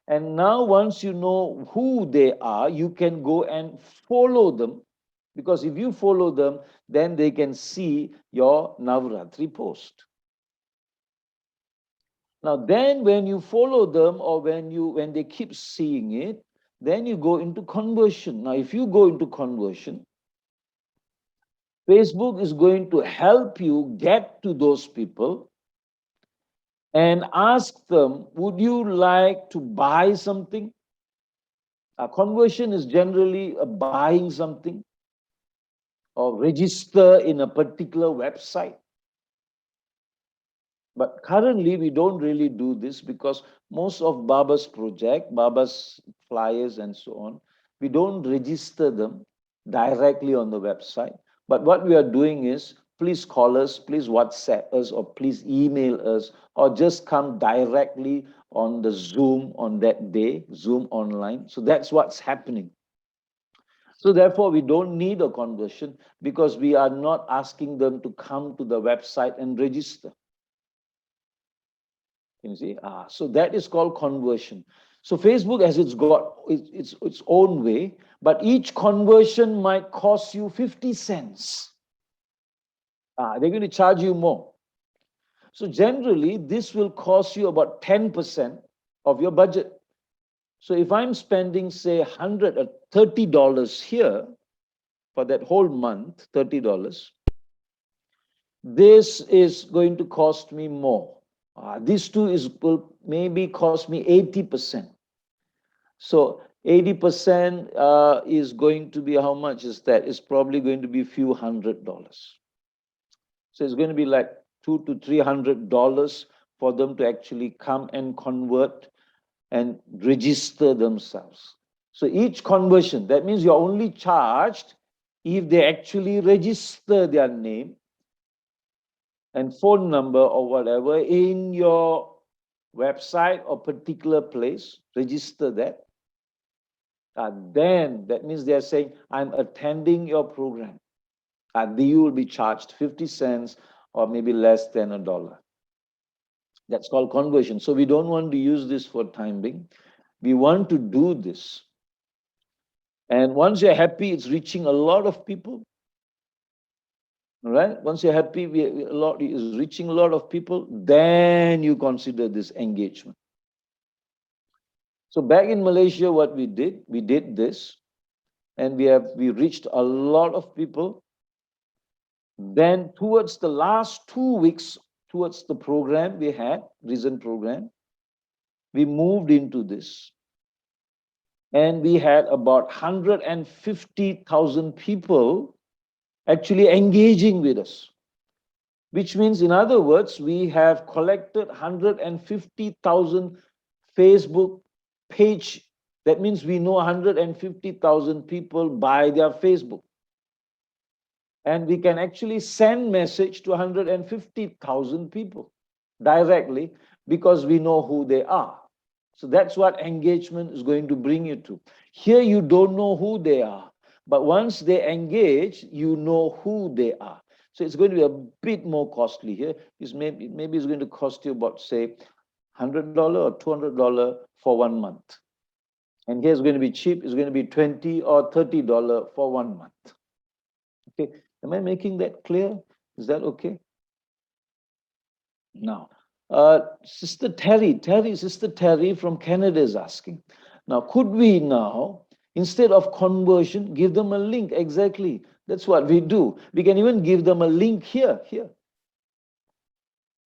And now once you know who they are, you can go and follow them, because if you follow them, then they can see your Navratri post. Now then when you follow them or when they keep seeing it, then you go into conversion. Now if you go into conversion, Facebook is going to help you get to those people and ask them, would you like to buy something? A conversion is generally buying something or register in a particular website. But currently, we don't really do this because most of Baba's project, Baba's flyers and so on, we don't register them directly on the website. But what we are doing is, please call us, please WhatsApp us, or please email us, or just come directly on the Zoom on that day, Zoom online. So that's what's happening. So therefore, we don't need a conversion because we are not asking them to come to the website and register. You see, so that is called conversion. So Facebook has its own way, but each conversion might cost you 50 cents. They're going to charge you more. So generally, this will cost you about 10% of your budget. So if I'm spending, say, $100 or $30 here for that whole month, $30, this is going to cost me more. These two will maybe cost me 80%. So 80% is going to be, how much is that? It's probably going to be a few $100. So it's going to be like $200 to $300 for them to actually come and convert and register themselves. So each conversion, that means you're only charged if they actually register their name and phone number or whatever in your website or particular place, register that. Then that means they're saying, I'm attending your program. And you will be charged 50 cents or maybe less than $1. That's called conversion. So we don't want to use this for time being. We want to do this. And once you're happy, it's reaching a lot of people. All right? Once you're happy, is reaching a lot of people, then you consider this engagement. So back in Malaysia, what we did this, and we reached a lot of people. Then towards the last 2 weeks, towards the program we had, recent program, we moved into this. And we had about 150,000 people actually engaging with us. Which means, in other words, we have collected 150,000 Facebook page. That means we know 150,000 people by their Facebook. And we can actually send message to 150,000 people directly because we know who they are. So that's what engagement is going to bring you to. Here you don't know who they are, but once they engage, you know who they are. So it's going to be a bit more costly here. Maybe it's going to cost you about, say, $100 or $200 for 1 month. And here's going to be cheap. It's going to be $20 or $30 for 1 month. Okay. Am I making that clear? Is that okay? Now, Sister Terry from Canada is asking, now, could we now, instead of conversion, give them a link? Exactly. That's what we do. We can even give them a link here.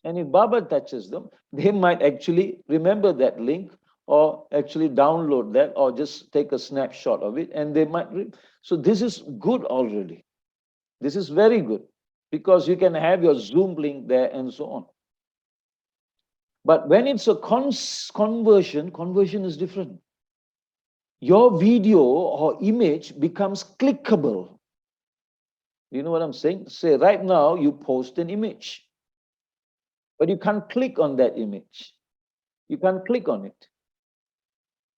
And if Baba touches them, they might actually remember that link or actually download that or just take a snapshot of it and they might read. So this is good already. This is very good because you can have your Zoom link there and so on. But when it's a conversion is different. Your video or image becomes clickable. You know what I'm saying? Say right now you post an image, but you can't click on that image. You can't click on it.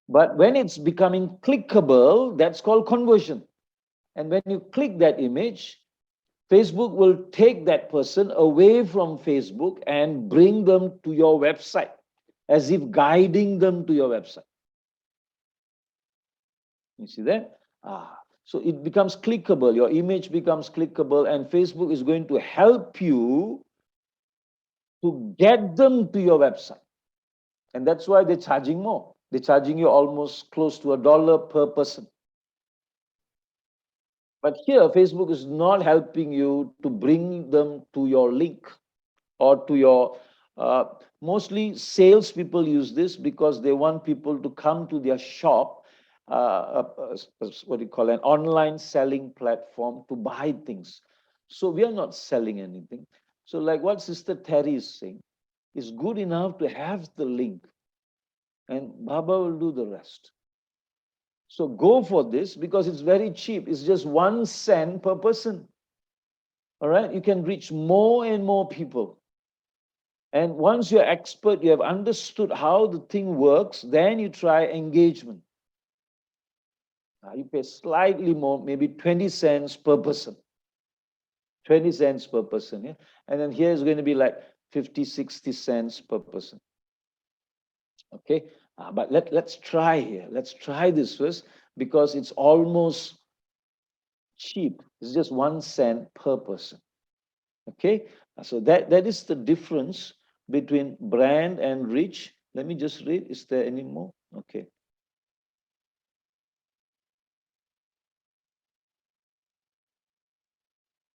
But when it's becoming clickable, that's called conversion. And when you click that image, Facebook will take that person away from Facebook and bring them to your website, as if guiding them to your website. You see that? So it becomes clickable. Your image becomes clickable, and Facebook is going to help you to get them to your website. And that's why they're charging more. They're charging you almost close to $1 per person. But here, Facebook is not helping you to bring them to your link or to your, mostly salespeople use this because they want people to come to their shop, what do you call it, an online selling platform to buy things. So we are not selling anything. So like what Sister Terry is saying, it's good enough to have the link and Baba will do the rest. So go for this because it's very cheap. It's just 1 cent per person. All right, you can reach more and more people. And once you're expert, you have understood how the thing works, then you try engagement. You pay slightly more, maybe 20 cents per person. 20 cents per person, yeah? And then here is going to be like 50, 60 cents per person. Okay, but let's try here. Let's try this first because it's almost cheap. It's just 1 cent per person. Okay, so that is the difference between brand and reach. Let me just read. Is there any more? Okay.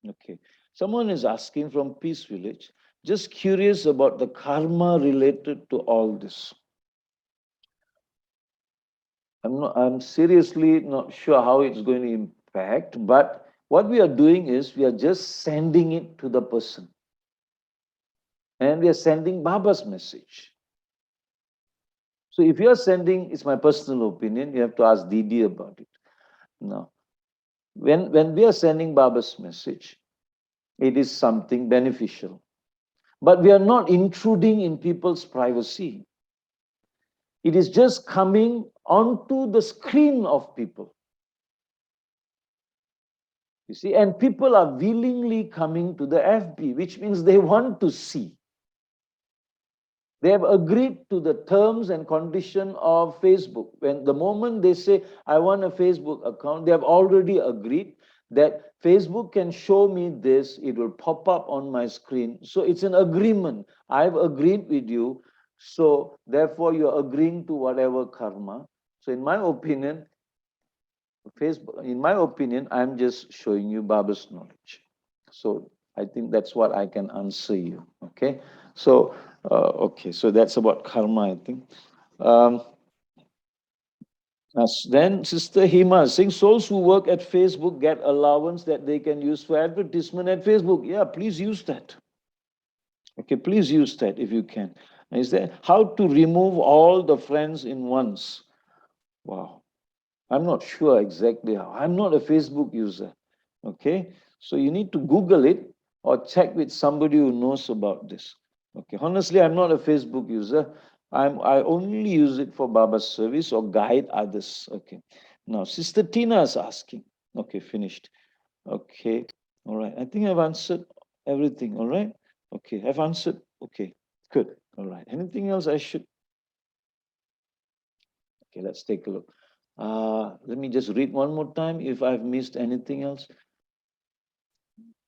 Okay. Someone is asking from Peace Village, just curious about the karma related to all this. I'm seriously not sure how it's going to impact, but what we are doing is we are just sending it to the person. And we are sending Baba's message. So if you are sending, it's my personal opinion, you have to ask Didi about it. Now, when we are sending Baba's message, it is something beneficial. But we are not intruding in people's privacy. It is just coming onto the screen of people. You see, and people are willingly coming to the FB, which means they want to see. They have agreed to the terms and condition of Facebook. When the moment they say, I want a Facebook account, they have already agreed that Facebook can show me this, it will pop up on my screen. So it's an agreement. I've agreed with you. So therefore you're agreeing to whatever karma. So in my opinion, Facebook, in my opinion, I'm just showing you Baba's knowledge. So I think that's what I can answer you. Okay. So, okay. So that's about karma, I think. Then Sister Hima saying souls who work at Facebook get allowance that they can use for advertisement at Facebook. Yeah, please use that. Okay, please use that if you can. Is there how to remove all the friends in once? Wow. I'm not sure exactly how. I'm not a Facebook user. Okay, so you need to Google it or check with somebody who knows about this. Okay, honestly, I'm not a Facebook user. I only use it for Baba's service or guide others. Okay, now Sister Tina is asking. Okay, finished. Okay, all right. I think I've answered everything. All right. Okay, I've answered. Okay, good. All right. Anything else I should? Okay, let's take a look. Let me just read one more time if I've missed anything else.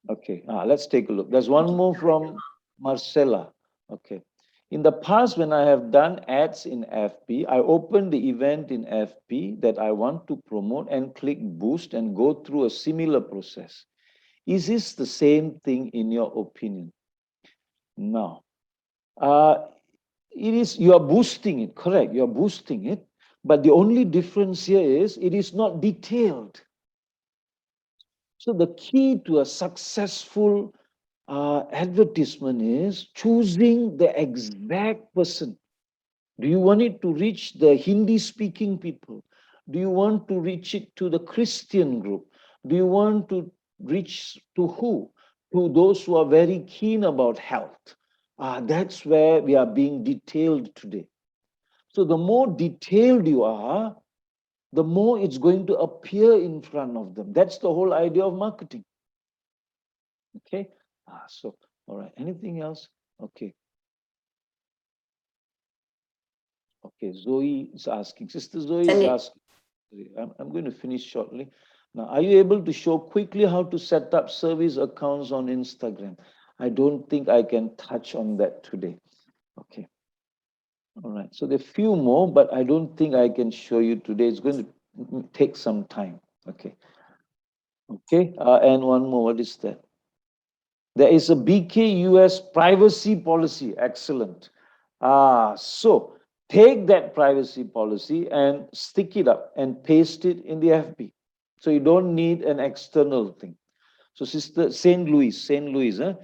Okay, let's take a look. There's one more from Marcella. Okay. In the past, when I have done ads in FB, I open the event in FB that I want to promote and click boost and go through a similar process. Is this the same thing in your opinion? No. You are boosting it, correct? You are boosting it, but the only difference here is it is not detailed. So the key to a successful advertisement is choosing the exact person. Do you want it to reach the Hindi-speaking people? Do you want to reach it to the Christian group? Do you want to reach to who? To those who are very keen about health. That's where we are being detailed today. So the more detailed you are, the more it's going to appear in front of them. That's the whole idea of marketing. Okay. So, all right. Anything else? Okay. Okay. Zoe is asking. Sister Zoe is asking. I'm going to finish shortly. Now, are you able to show quickly how to set up service accounts on Instagram? I don't think I can touch on that today. Okay. All right. So there are a few more, but I don't think I can show you today. It's going to take some time. Okay. Okay. And one more. What is that? There is a BK US privacy policy. Excellent. So take that privacy policy and stick it up and paste it in the FB. So you don't need an external thing. So Sister St. Louis Center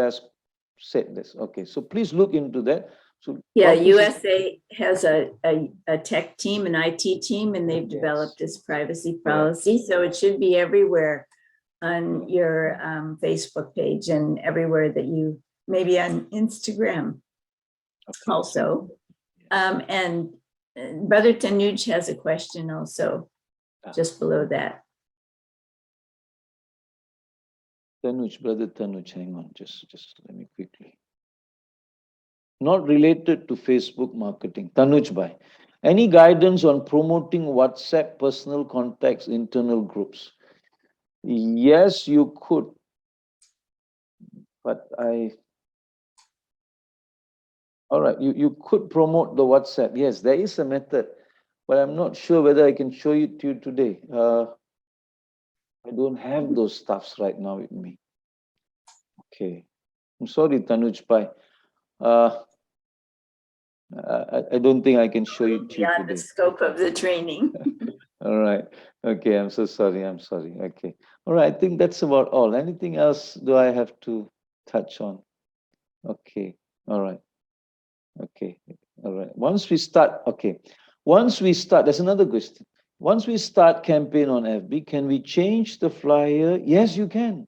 has said this. Okay, so please look into that. So Yeah, USA has a tech team, an IT team, and they've Yes. developed this privacy policy. So it should be everywhere on your Facebook page and everywhere that you, maybe on Instagram also. And Brother Tanuj has a question also, just below that. Tanuj, Brother Tanuj, hang on, just let me quickly. Not related to Facebook marketing. Tanuj Bhai, any guidance on promoting WhatsApp personal contacts, internal groups? Yes, you could, but all right, you could promote the WhatsApp. Yes, there is a method, but I'm not sure whether I can show it to you today. I don't have those stuffs right now with me. Okay, I'm sorry, Tanuj Bhai. I don't think I can show it to you Beyond the today. scope of the training. All right. Okay, I'm so sorry. I'm sorry. Okay. All right, I think that's about all. Anything else do I have to touch on? Okay. All right. Okay. All right. Once we start, there's another question. Once we start campaign on FB, can we change the flyer? Yes, you can.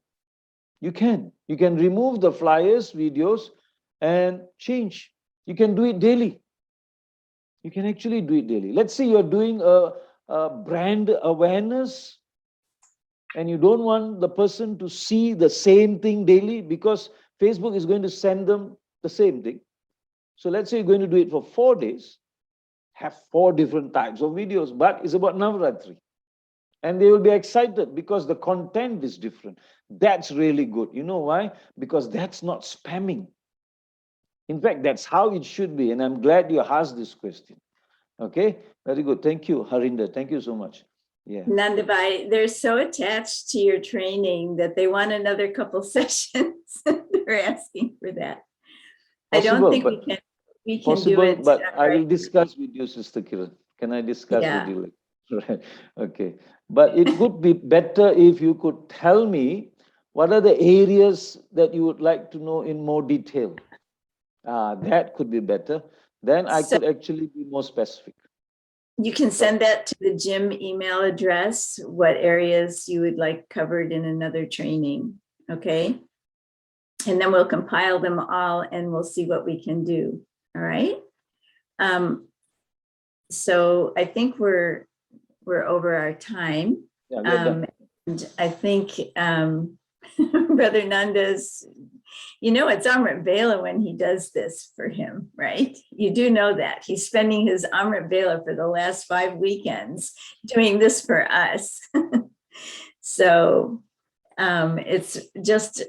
You can. You can remove the flyers, videos, and change. You can do it daily. You can actually do it daily. Let's say you're doing a brand awareness and you don't want the person to see the same thing daily because Facebook is going to send them the same thing. So let's say you're going to do it for 4 days, have 4 different types of videos, but it's about Navratri. And they will be excited because the content is different. That's really good. You know why? Because that's not spamming. In fact, that's how it should be. And I'm glad you asked this question. Okay, very good. Thank you, Harinder. Thank you so much. Yeah. Nandabai, they're so attached to your training that they want another couple sessions. They're asking for that. I don't think we can do it. But I will discuss with you, Sister Kiran. Can I discuss Yeah. with you? Right. Okay. But it would be better if you could tell me what are the areas that you would like to know in more detail. That could be better. Then I could actually be more specific. You can send that to the gym email address, what areas you would like covered in another training, okay? And then we'll compile them all and we'll see what we can do, all right? So I think we're over our time. Yeah, we're done. And I think Brother Nanda's, you know, it's Amrit Vela when he does this for him, right? You do know that. He's spending his Amrit Vela for the last 5 weekends doing this for us. So it's just,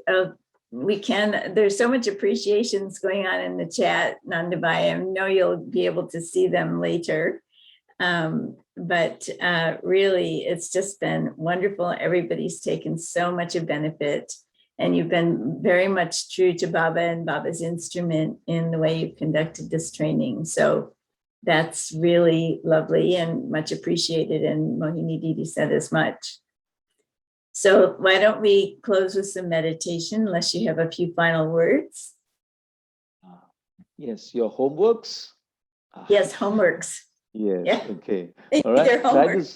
there's so much appreciations going on in the chat, Nandabai. I know you'll be able to see them later. But really, it's just been wonderful. Everybody's taken so much of benefit. And you've been very much true to Baba and Baba's instrument in the way you've conducted this training. So that's really lovely and much appreciated. And Mohini Didi said as much. So why don't we close with some meditation, unless you have a few final words? Yes, your homeworks. Yes, homeworks. Yes, Yeah. okay. They All need right. their homework.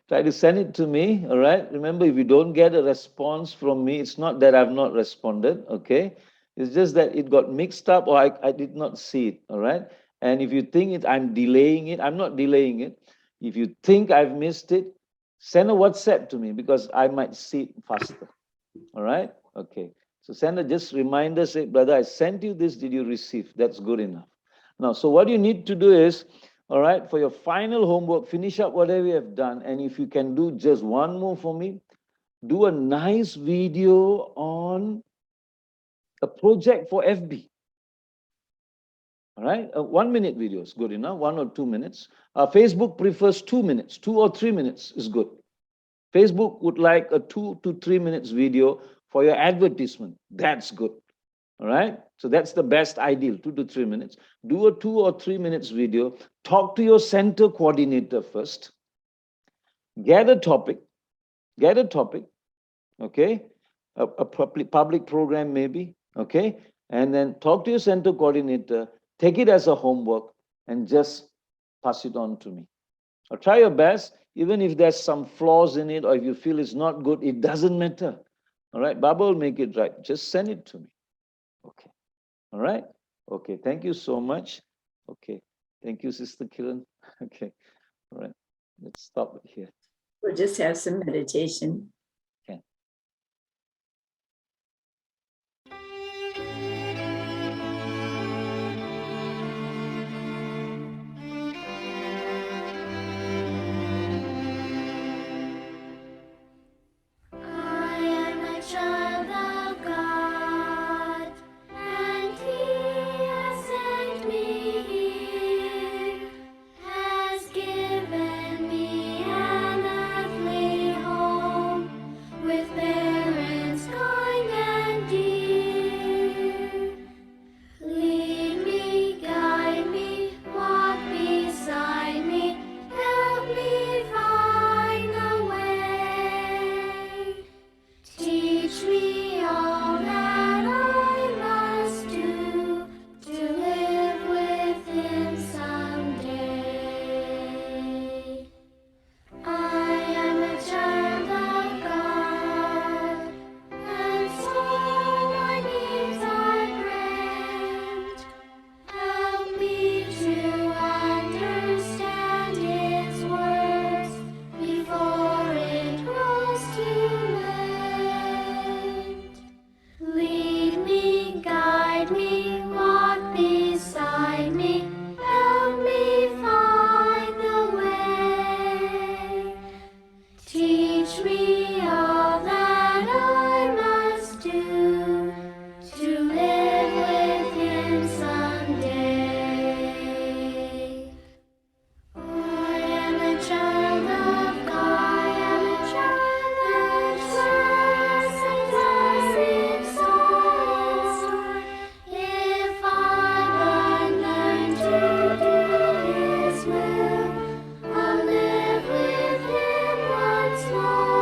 Try to send it to me. All right. Remember, if you don't get a response from me, it's not that I've not responded. Okay. It's just that it got mixed up or I did not see it. All right. And if you think I'm delaying it, I'm not delaying it. If you think I've missed it, send a WhatsApp to me because I might see it faster. All right. Okay. So send a just reminder, say, brother, I sent you this. Did you receive? That's good enough. Now, so what you need to do is, all right, for your final homework, finish up whatever you have done. And if you can do just one more for me, do a nice video on a project for FB. All right, 1 minute video is good enough, 1 or 2 minutes. Facebook prefers 2 minutes, 2 or 3 minutes is good. Facebook would like a 2 to 3 minutes video for your advertisement. That's good. All right. So that's the best ideal, 2 to 3 minutes. Do a 2 or 3 minutes video. Talk to your center coordinator first. Get a topic. Okay. A public program maybe. Okay. And then talk to your center coordinator. Take it as a homework and just pass it on to me. Or try your best. Even if there's some flaws in it or if you feel it's not good, it doesn't matter. All right. Baba will make it right. Just send it to me. Okay. All right. Okay. Thank you so much. Okay. Thank you, Sister Kiran. Okay. All right. Let's stop it here. We'll just have some meditation. Okay. I am a child of God, and He has sent me here, has given me an earthly home, with parents kind and dear. Lead me, guide me, walk beside me, help me find the way. Teach me all that I must do to live with Him someday. I am a child of God, and so my needs are great. Help me to understand His words before it grows too late. Lead me, guide me, walk beside me, help me find the way. Teach me all that I must do to live with Him someday. I am a child of God. I am a child of God. If I but learn to do His will, I'll live with Him once more.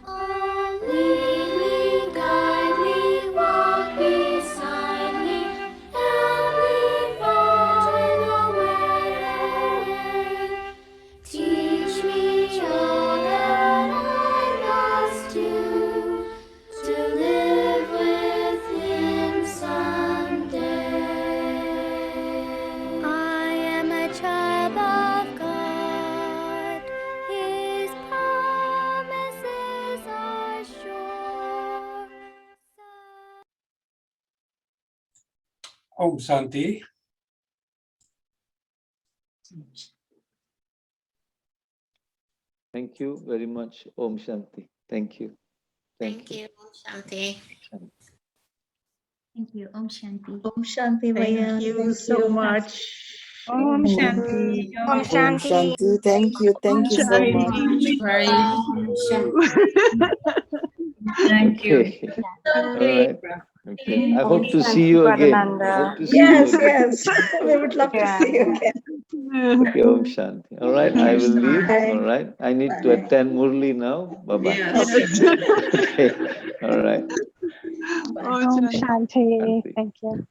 Oh, lead me, guide me, walk beside me, help me find the way. Teach me all that I must do to live with Him someday. I am a child of God. His promises are sure. Om Shanti. Thank you very much. Om Shanti. Thank you. Thank you, Om Shanti. Thank you. Om Shanti. Om Shanti Thank Vaya. you so much. Om Shanti. Om Shanti. Thank you so Shine. much. Very Om Shanti. Thank you. Okay. All right. Okay. I hope to see you again. I hope to see you again. We would love to see you again. Okay, Om Shanti. All right, I will leave. All right. I need to attend Murli now. Bye-bye. Yes. Okay. All right. Om Shanti. Shanti. Thank you.